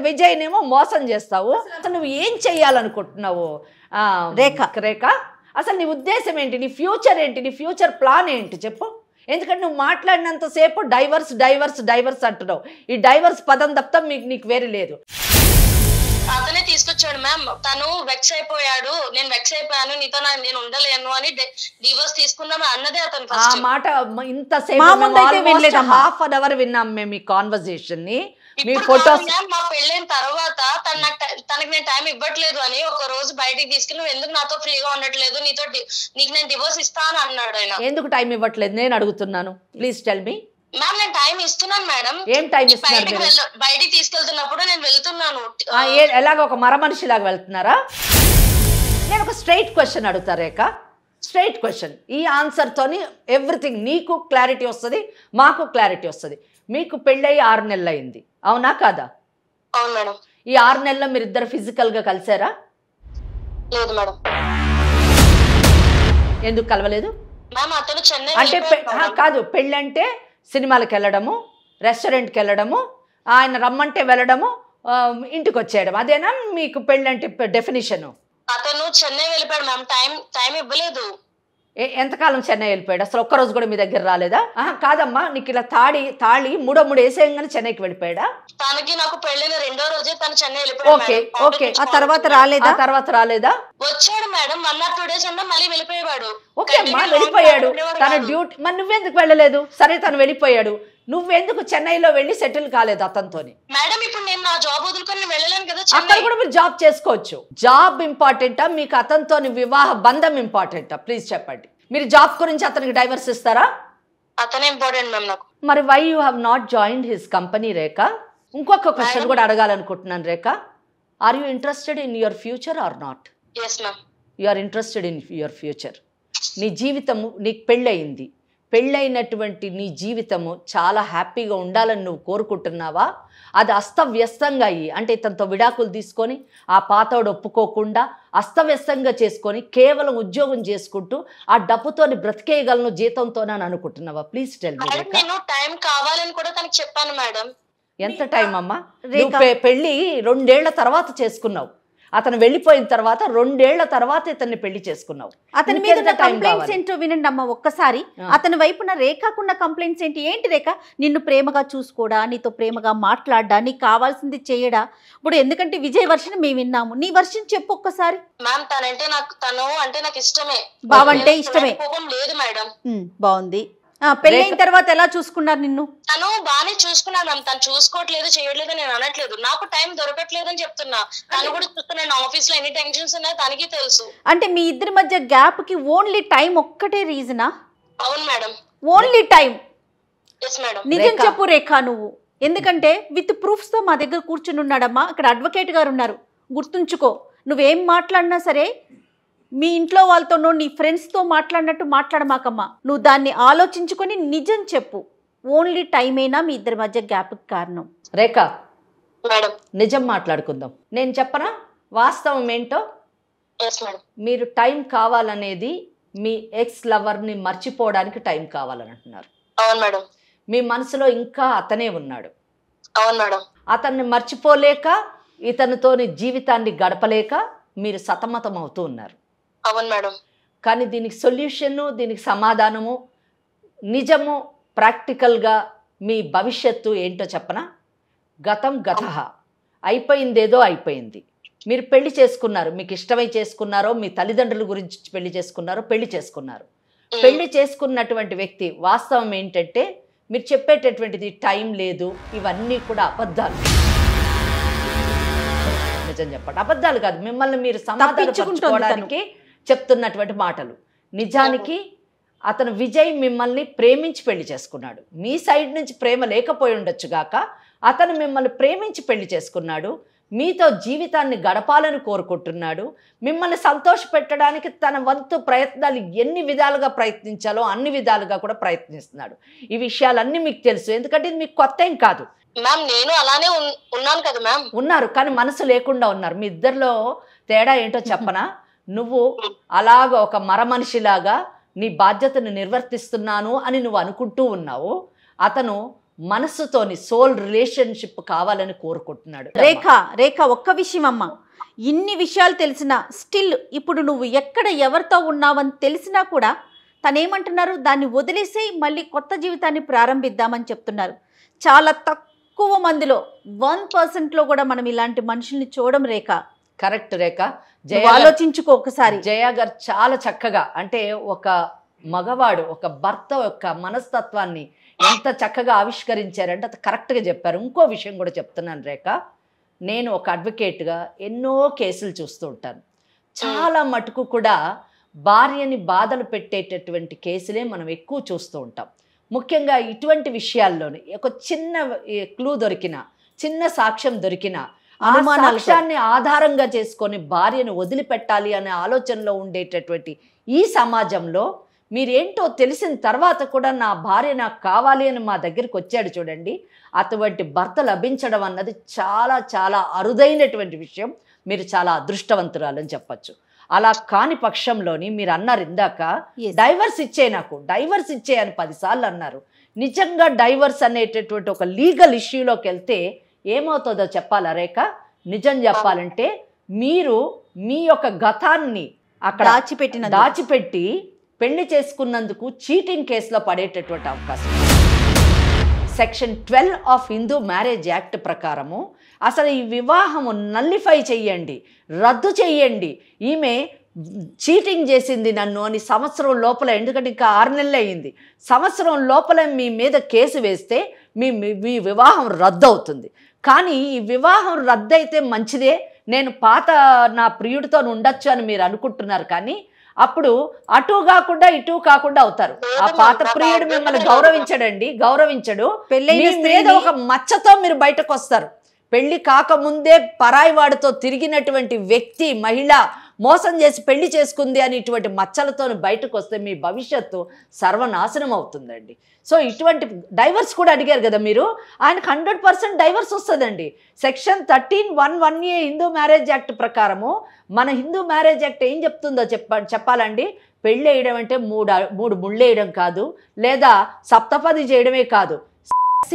విజయ్నేమో మోసం చేస్తావు. అసలు నువ్వు ఏం చెయ్యాలనుకుంటున్నావు రేఖ? అసలు నీ ఉద్దేశం ఏంటి? నీ ఫ్యూచర్ ఏంటి? నీ ఫ్యూచర్ ప్లాన్ ఏంటి చెప్పు. ఎందుకంటే నువ్వు మాట్లాడినంతసేపు డైవర్స్ డైవర్స్ డైవర్స్ అంటున్నావు. ఈ డైవర్స్ పదం తప్ప నీకు వేరే లేదు. అతనే తీసుకొచ్చాడు మ్యామ్. తను వెక్స్ అయిపోయాడు, నేను వెక్స్ అయిపోయాను, నీతో నేను ఉండలేను అని డివోర్స్ తీసుకుందాం అన్నదే అతను. ఆ మాట ఇంతసేపు హాఫ్ అన్ అవర్ విన్నాం మేము ఈ కాన్వర్సేషన్ ని. మా పెళ్ళైన తర్వాత తనకి నేను టైం ఇవ్వట్లేదు అని ఒక రోజు బయటికి తీసుకెళ్ళి నువ్వు ఎందుకు నాతో ఫ్రీగా ఉండట్లేదు, నీకు నేను డివోర్స్ ఇస్తాను అన్నాడు ఆయన. ఎందుకు టైం ఇవ్వట్లేదు నేను అడుగుతున్నాను, ప్లీజ్ టెల్ మీ. మ్యామ్ నేను టైం ఇస్తున్నాను మేడం. ఏం టైం ఇస్తున్నారు? బయటికి తీసుకెళ్తున్నప్పుడు నేను వెళ్తున్నాను. ఎలాగ ఒక మర మనిషి లాగా వెళ్తున్నారా? నేను ఒక స్ట్రైట్ క్వశ్చన్ అడుగుతా రేఖ, స్ట్రైట్ క్వశ్చన్. ఈ ఆన్సర్తోని ఎవ్రీథింగ్ నీకు క్లారిటీ వస్తుంది, మాకు క్లారిటీ వస్తుంది. మీకు పెళ్ళయి 6 నెలలు అయింది, అవునా కాదా? అవును మేడం. ఈ 6 నెలల్లో మీరు ఇద్దరు ఫిజికల్ గా కలిసారా? లేదు మేడం. ఎందుకు కలవలేదు? అంటే కాదు, పెళ్ళంటే సినిమాలకు వెళ్ళడము, రెస్టారెంట్కి వెళ్ళడము, ఆయన రమ్మంటే వెళ్ళడము, ఇంటికి వచ్చేయడం, అదేనా మీకు పెళ్ళంటే డెఫినిషన్? అతను చెన్నై వెళ్ళిపోయాడు మ్యామ్, టైం ఇవ్వలేదు. ఎంతకాలం చెన్నై వెళ్ళిపోయాడు? అసలు ఒక్కరోజు కూడా మీ దగ్గర రాలేదా? కాదమ్మా, నీకు ఇలా తాళి మూడో వేసేయంగానే చెన్నైకి వెళ్ళిపోయాడా? తనకి నాకు పెళ్ళిన 2వ రోజే తను చెన్నై వెళ్ళిపోయాడు. Okay okay. ఆ తర్వాత రాలేదా? వచ్చాడు మేడం, 1 or 2 days అన్నా మళ్ళీ వెళ్ళిపోయాడు. ఓకే అమ్మా, వెళ్ళిపోయాడు. తన డ్యూటీ. మరి నువ్వెందుకు వెళ్ళలేదు? సరే తను వెళ్ళిపోయాడు, నువ్వెందుకు చెన్నైలో వెళ్ళి సెటిల్ కాలేదు అతనితోని? మేడం ఇప్పుడు నేను నా జాబ్ వదులుకొని వెళ్ళలేను కదా. అక్కడ కూడా మీరు జాబ్ చేసుకోవచ్చు. జాబ్ ఇంపార్టెంటా మీకు అతనితోని వివాహ బంధం ఇంపార్టెంటా? ప్లీజ్ చెప్పండి. మీరు జాబ్ గురించి అతనికి డైవర్స్ ఇస్తారా? అతనే ఇంపార్టెంట్ మ్యామ్ నాకు. మరి why you have not joined his company Rekha? ఇంకొక క్వశ్చన్ కూడా అడగాలనుకుంటున్నాను Rekha. Are you interested in your future or not? yes ma'am. You are interested in your future. నీ జీవితము, నీకు పెళ్ళయింది, పెళ్ళైనటువంటి నీ జీవితము చాలా హ్యాపీగా ఉండాలని నువ్వు కోరుకుంటున్నావా? అది అస్తవ్యస్తంగా అయ్యి, అంటే ఇతనితో విడాకులు తీసుకొని ఆ పాతోడు ఒప్పుకోకుండా అస్తవ్యస్తంగా చేసుకొని కేవలం ఉద్యోగం చేసుకుంటూ ఆ డబ్బుతోని బ్రతికేయగలను జీతంతోనని అనుకుంటున్నావా? Please tell me. నేను టైం కావాలని కూడా తనకి చెప్పాను మేడం. ఎంత టైం అమ్మా? పెళ్ళి 2 ఏళ్ల తర్వాత చేసుకున్నావు, అతను వెళ్ళిపోయిన తర్వాత 2 ఏళ్ల తర్వాత ఇతన్ని పెళ్లి చేసుకున్నావు. అతని మీద కంప్లైంట్స్ ఏంటో వినండి అమ్మ ఒక్కసారి. అతని వైపున రేఖకున్న కంప్లైంట్స్ ఏంటి రేఖ? నిన్ను ప్రేమగా చూసుకోడా, నీతో ప్రేమగా మాట్లాడ్డా, నీకు కావాల్సింది చేయడా? ఇప్పుడు ఎందుకంటే విజయ్ వర్షన్ మేము విన్నాము, నీ వర్షన్ చెప్పు ఒక్కసారి. మ్యామ్ తను అంటే నాకు ఇష్టమే, బావంటే ఇష్టమే. లేదు మేడం. బాగుంది. పెళ్ళైన తర్వాత ఎలా చూసుకున్నారు నిన్ను? తను బాగానే చూసుకున్నాను మ్యామ్. తను చూసుకోవట్లేదు చేయట్లేదు నేను అనట్లేదు, నాకు టైం దొరకట్లేదు అని చెప్తున్నా. తను కూడా చూస్తున్నాను, ఆఫీస్ లో ఎన్ని టెన్షన్స్ ఉన్నాయో తనకి తెలుసు. అంటే మీ ఇద్దరి మధ్య గ్యాప్ కి ఓన్లీ టైం ఒక్కటే రీజనా? అవును madam, only time. Yes madam. నిజం చెప్పు రేఖ నువ్వు, ఎందుకంటే విత్ ప్రూఫ్స్ తో మా దగ్గర కూర్చుని ఉన్నాడమ్మా. ఇక్కడ అడ్వకేట్ గారు ఉన్నారు, గుర్తుంచుకో. నువ్వేం మాట్లాడినా సరే మీ ఇంట్లో వాళ్ళతోనో నీ ఫ్రెండ్స్తో మాట్లాడినట్టు మాట్లాడమాకమ్మా. నువ్వు దాన్ని ఆలోచించుకొని నిజం చెప్పు. ఓన్లీ టైమేనా మీ ఇద్దరి మధ్య గ్యాప్కి కారణం? రేఖ మేడం నిజం మాట్లాడుకుందాం. నేను చెప్పనా వాస్తవం ఏంటో? మీరు టైం కావాలనేది మీ ఎక్స్ లవర్ని మర్చిపోవడానికి టైం కావాలని అంటున్నారు. అవును మేడం. మీ మనసులో ఇంకా అతనే ఉన్నాడు. అవును మేడం. అతన్ని మర్చిపోలేక ఇతనితోని జీవితాన్ని గడపలేక మీరు సతమతం అవుతూ ఉన్నారు. అవును మేడం. కానీ దీనికి సొల్యూషను, దీనికి సమాధానము నిజము ప్రాక్టికల్గా మీ భవిష్యత్తు ఏంటో చెప్పనా? గతం గతః, అయిపోయిందేదో అయిపోయింది. మీరు పెళ్లి చేసుకున్నారు, మీకు ఇష్టమై చేసుకున్నారో, మీ తల్లిదండ్రుల గురించి పెళ్లి చేసుకున్నారో, పెళ్లి చేసుకున్నారు. పెళ్లి చేసుకున్నటువంటి వ్యక్తి వాస్తవం ఏంటంటే మీరు చెప్పేటటువంటిది టైం లేదు, ఇవన్నీ కూడా అబద్ధాలు. నిజం చెప్పండి, అబద్ధాలు కాదు, మిమ్మల్ని మీరు సమాధానపరచుకోవడానికి చెప్తున్నటువంటి మాటలు. నిజానికి అతను విజయ్ మిమ్మల్ని ప్రేమించి పెళ్లి చేసుకున్నాడు. మీ సైడ్ నుంచి ప్రేమ లేకపోయి ఉండొచ్చు గాక, అతను మిమ్మల్ని ప్రేమించి పెళ్లి చేసుకున్నాడు. మీతో జీవితాన్ని గడపాలని కోరుకుంటున్నాడు. మిమ్మల్ని సంతోషపెట్టడానికి తన వంతు ప్రయత్నాలు ఎన్ని విధాలుగా ప్రయత్నించాలో అన్ని విధాలుగా కూడా ప్రయత్నిస్తున్నాడు. ఈ విషయాలన్నీ మీకు తెలుసు, ఎందుకంటే ఇది మీకు కొత్త ఏం కాదు. మ్యామ్ నేను అలానే ఉన్నాను కదా మ్యామ్. ఉన్నారు, కానీ మనసు లేకుండా ఉన్నారు. మీ ఇద్దరిలో తేడా ఏంటో చెప్పనా? నువ్వు అలాగ ఒక మరమనిషిలాగా నీ బాధ్యతను నిర్వర్తిస్తున్నాను అని నువ్వు అనుకుంటూ ఉన్నావు. అతను మనసుతోని సోల్ రిలేషన్షిప్ కావాలని కోరుకుంటున్నాడు. రేఖ ఒక్క విషయం అమ్మ, ఇన్ని విషయాలు తెలిసినా స్టిల్ ఇప్పుడు నువ్వు ఎక్కడ ఎవరితో ఉన్నావని తెలిసినా కూడా తనేమంటున్నారు, దాన్ని వదిలేసి మళ్ళీ కొత్త జీవితాన్ని ప్రారంభిద్దామని చెప్తున్నారు. చాలా తక్కువ మందిలో 1%లో కూడా మనం ఇలాంటి మనుషుల్ని చూడడం రేఖ. కరెక్ట్ రేఖ, ఆలోచించుకో ఒకసారి. జయ గారు చాలా చక్కగా, అంటే ఒక మగవాడు ఒక భర్త యొక్క మనస్తత్వాన్ని ఎంత చక్కగా ఆవిష్కరించారంటే అది కరెక్ట్గా చెప్పారు. ఇంకో విషయం కూడా చెప్తున్నాను రేఖ, నేను ఒక అడ్వకేట్గా ఎన్నో కేసులు చూస్తూ ఉంటాను. చాలా మటుకు కూడా భార్యని బాధలు పెట్టేటటువంటి కేసులే మనం ఎక్కువ చూస్తూ ఉంటాం. ముఖ్యంగా ఇటువంటి విషయాల్లోనే ఒక చిన్న క్లూ దొరికినా, చిన్న సాక్ష్యం దొరికినా ఆ సాక్ష్యాన్ని ఆధారంగా చేసుకొని భార్యను వదిలిపెట్టాలి అనే ఆలోచనలో ఉండేటటువంటి ఈ సమాజంలో మీరేంటో తెలిసిన తర్వాత కూడా నా భార్య నాకు కావాలి అని మా దగ్గరికి వచ్చాడు చూడండి, అటువంటి భర్త లభించడం అన్నది చాలా చాలా అరుదైనటువంటి విషయం. మీరు చాలా అదృష్టవంతురాలని చెప్పచ్చు. అలా కాని పక్షంలోని మీరు అన్నారు ఇందాక డైవర్స్ ఇచ్చే, నాకు డైవర్స్ ఇచ్చే అని 10 సార్లు అన్నారు. నిజంగా డైవర్స్ అనేటటువంటి ఒక లీగల్ ఇష్యూలోకి వెళ్తే ఏమవుతుందో చెప్పాలా రేఖ? నిజం చెప్పాలంటే మీరు మీ యొక్క గతాన్ని అక్కడ దాచిపెట్టి పెళ్లి చేసుకున్నందుకు చీటింగ్ కేసులో పడేటటువంటి అవకాశం. Section 12 of Hindu marriage act ప్రకారము అసలు ఈ వివాహము నల్లిఫై చెయ్యండి, రద్దు చెయ్యండి. ఈమె చీటింగ్ చేసింది నన్ను అని సంవత్సరం లోపల, ఎందుకంటే ఇంకా 6 నెలలు అయ్యింది, సంవత్సరం లోపల మీ మీద కేసు వేస్తే మీ వివాహం రద్దు అవుతుంది. కానీ ఈ వివాహం రద్దు అయితే మంచిదే, నేను పాత నా ప్రియుడితో ఉండొచ్చు అని మీరు అనుకుంటున్నారు. కానీ అప్పుడు అటు కాకుండా ఇటు కాకుండా అవుతారు. ఆ పాత ప్రియుడు మిమ్మల్ని గౌరవించడు. మీ మీద ఒక మచ్చతో మీరు బయటకు వస్తారు. పెళ్లి కాకముందే పరాయి వాడితో తిరిగినటువంటి వ్యక్తి, మహిళ మోసం చేసి పెళ్లి చేసుకుంది అని ఇటువంటి మచ్చలతో బయటకు వస్తే మీ భవిష్యత్తు సర్వనాశనం అవుతుందండి. సో ఇటువంటి డైవర్స్ కూడా అడిగారు కదా మీరు, ఆయనకు 100% డైవర్స్ వస్తుందండి. Section 13(1)(1)A Hindu marriage act ప్రకారము, మన హిందూ మ్యారేజ్ యాక్ట్ ఏం చెప్తుందో చెప్పాలండి. పెళ్ళి వేయడం అంటే 3 ముళ్ళు వేయడం కాదు, లేదా సప్తపది చేయడమే కాదు,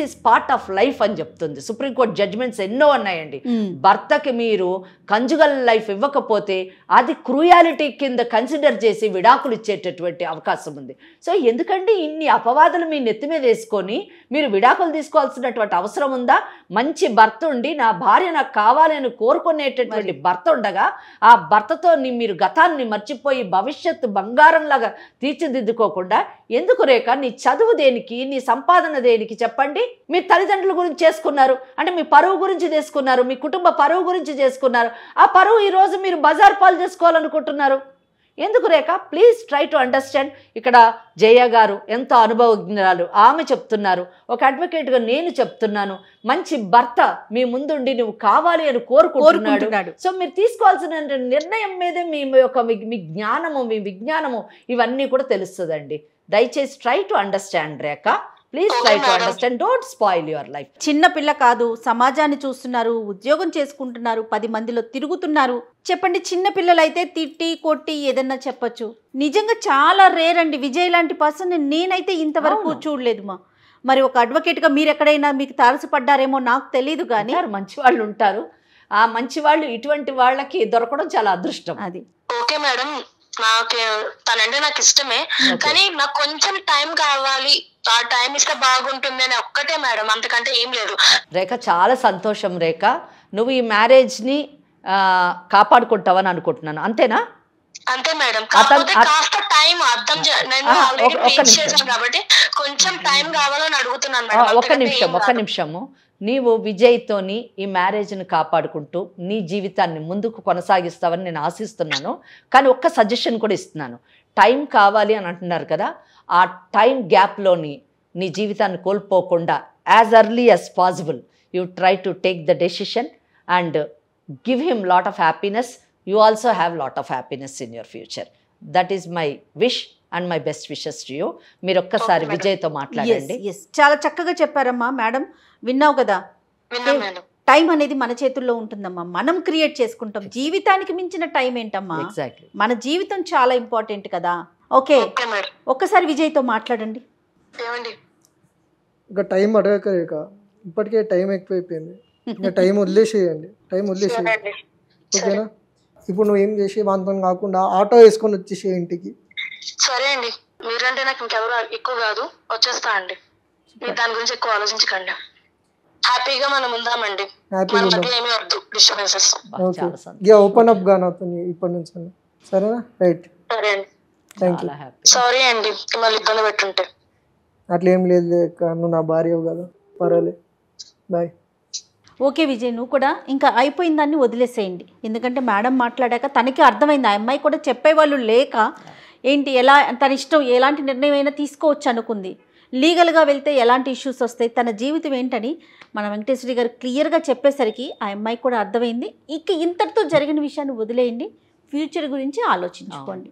ఈజ్ పార్ట్ ఆఫ్ లైఫ్ అని చెప్తుంది. సుప్రీంకోర్టు జడ్జ్మెంట్స్ ఎన్నో ఉన్నాయండి. భర్తకి మీరు కంజుగల్ లైఫ్ ఇవ్వకపోతే అది క్రూయాలిటీ కింద కన్సిడర్ చేసి విడాకులు ఇచ్చేటటువంటి అవకాశం ఉంది. సో ఎందుకంటే ఇన్ని అపవాదులు మీ నెత్తి మీద వేసుకొని మీరు విడాకులు తీసుకోవాల్సినటువంటి అవసరం ఉందా? మంచి భర్త ఉండి నా భార్య నాకు కావాలి అని కోరుకునేటటువంటి భర్త ఉండగా ఆ భర్తతో మీరు గతాన్ని మర్చిపోయి భవిష్యత్తు బంగారంలాగా తీర్చిదిద్దుకోకుండా ఎందుకు రేఖ? నీ చదువు దేనికి, నీ సంపాదన దేనికి చెప్పండి? మీ తల్లిదండ్రుల గురించి చేసుకున్నారు అంటే మీ పరువు గురించి చేసుకున్నారు, మీ కుటుంబ పరువు గురించి చేసుకున్నారు. ఆ పరువు ఈరోజు మీరు బజార్ పాలు చేసుకోవాలనుకుంటున్నారు. ఎందుకు రేఖ? Please try to understand. ఇక్కడ జయ గారు ఎంతో అనుభవజ్ఞురాలు, ఆమె చెప్తున్నారు. ఒక అడ్వకేట్గా నేను చెప్తున్నాను, మంచి భర్త మీ ముందుండి నువ్వు కావాలి అని కోరుకుంటున్నాడు. సో మీరు తీసుకోవాల్సిన నిర్ణయం మీదే మీ యొక్క మీ జ్ఞానము, మీ విజ్ఞానము ఇవన్నీ కూడా తెలుస్తుందండి. దయచేసి try to understand Rekha. Please try to understand, don't spoil your life. చిన్న పిల్ల కాదు, సమాజాన్ని చూస్తున్నారు, ఉద్యోగం చేసుకుంటున్నారు, 10 మందిలో తిరుగుతున్నారు. చెప్పండి, చిన్న పిల్లలు అయితే తిట్టి కొట్టి ఏదన్నా చెప్పచ్చు. నిజంగా చాలా రేర్ అండి విజయ్ లాంటి పర్సన్ నేనైతే ఇంతవరకు చూడలేదు. మరి ఒక అడ్వకేట్గా మీరు ఎక్కడైనా మీకు తారసపడ్డారేమో నాకు తెలియదు, కానీ మంచి వాళ్ళు ఉంటారు. ఆ మంచి వాళ్ళు ఇటువంటి వాళ్ళకి దొరకడం చాలా అదృష్టం. అది ఓకే మేడం, నాకు తనంటే నాకు ఇష్టమే, కానీ నాకు కొంచెం టైం కావాలి, ఆ టైం ఇస్తే బాగుంటుంది అని ఒక్కటే మేడం, అంతకంటే ఏం లేదు. రేఖ చాలా సంతోషం రేఖ, నువ్వు ఈ మ్యారేజ్ని కాపాడుకుంటావని అనుకుంటున్నాను, అంతేనా? అంతే మేడం, కాకపోతే కాస్త టైం అర్థం నేను ఆల్రెడీ ఫేస్ చేశాను కాబట్టి కొంచెం టైం కావాలని అడుగుతున్నాను మేడం. ఒక్క నిమిషము, నీవు విజయ్తోని ఈ మ్యారేజ్ని కాపాడుకుంటూ నీ జీవితాన్ని ముందుకు కొనసాగిస్తావని నేను ఆశిస్తున్నాను. కానీ ఒక్క సజెషన్ కూడా ఇస్తున్నాను, టైం కావాలి అని అంటున్నారు కదా, ఆ టైం గ్యాప్లోని నీ జీవితాన్ని కోల్పోకుండా as early as possible you try to take the decision and give him lot of happiness. You also have lot of happiness in your future. That is my wish and my best wishes to you. మీరు ఒక్కసారి విజయ్తో మాట్లాడండి. చాలా చక్కగా చెప్పారమ్మా madam, విన్నావు కదా. Time అనేది మన చేతుల్లో ఉంటుందమ్మా, మనం క్రియేట్ చేసుకుంటాం. జీవితానికి మించిన టైం ఏంటమ్మా? ఎగ్జాక్ట్లీ, మన జీవితం చాలా ఇంపార్టెంట్ కదా. ఓకే, ఒక్కసారి విజయ్తో మాట్లాడండి. ఇంకా టైం అడగక ఇప్పటికే టైం ఎక్కువైపోయింది, ఇంకా టైం వదిలేసేయండి, టైం వదిలేసేయండి, ఓకేనా? ఇప్పుడు నువ్వు ఏం చేసి వాంతో కాకుండా ఆటో వేసుకొని వచ్చేసే ఇంటికి. సరే అండి, మీరంటే నాకు ఇంకెవరు ఎక్కువ కాదు, వచ్చేస్తా అండి. మీరు దాని గురించి ఎక్కువ ఆలోచించకండి, హ్యాపీగా మనం ఉందామండి, మన మధ్య ఏమీ వద్దు డిస్టర్బెన్సెస్. ఓపెన్ అప్ గా నాతో ఇప్పటి నుంచి, సరేనా? రైట్, సరే అండి, థ్యాంక్ యూ. సారీ అండి మిమ్మల్ని ఇబ్బంది పెట్టుంటే. అట్లా ఏం లేదు, నువ్వు నా భార్య కదా, పర్వాలేదు, బాయ్. ఓకే విజయ్, నువ్వు కూడా ఇంకా అయిపోయిన దాన్ని వదిలేసేయండి. ఎందుకంటే మేడం మాట్లాడాక తనకి అర్థమైంది, ఆ అమ్మాయి కూడా చెప్పేవాళ్ళు లేక ఏంటి ఎలా తన ఇష్టం ఎలాంటి నిర్ణయం అయినా తీసుకోవచ్చు అనుకుంది. లీగల్గా వెళ్తే ఎలాంటి ఇష్యూస్ వస్తాయి, తన జీవితం ఏంటని మన వెంకటేశ్వరి గారు క్లియర్గా చెప్పేసరికి ఆ అమ్మాయి కూడా అర్థమైంది. ఇక ఇంతటితో జరిగిన విషయాన్ని వదిలేయండి, ఫ్యూచర్ గురించి ఆలోచించుకోండి.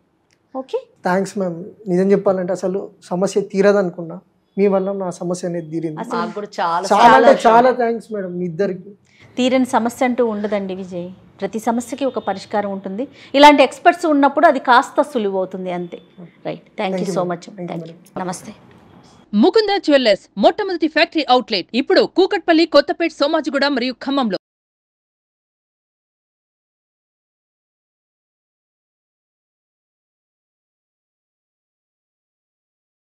Okay, thanks ma'am. నిజం చెప్పాలంటే అసలు సమస్య తీరదనుకున్నా, మీ వల్ల నా సమస్య అనేది తీరింది. చాలా థ్యాంక్స్ మేడం, మీ ఇద్దరికి. తీరని సమస్య అంటూ ఉండదండి విజయ్, ప్రతి సమస్యకి ఒక పరిష్కారం ఉంటుంది. ఇలాంటి ఎక్స్పర్ట్స్ ఉన్నప్పుడు అది కాస్త సులువు అవుతుంది, అంతే. Right, thank you so much. Thank you, నమస్తే. ముకుంద జ్యువెల్లర్స్ మొట్టమొదటి ఫ్యాక్టరీ అవుట్లెట్ ఇప్పుడు కూకట్పల్లి, కొత్తపేట్, సోమాజిగూడ మరియు ఖమ్మంలో.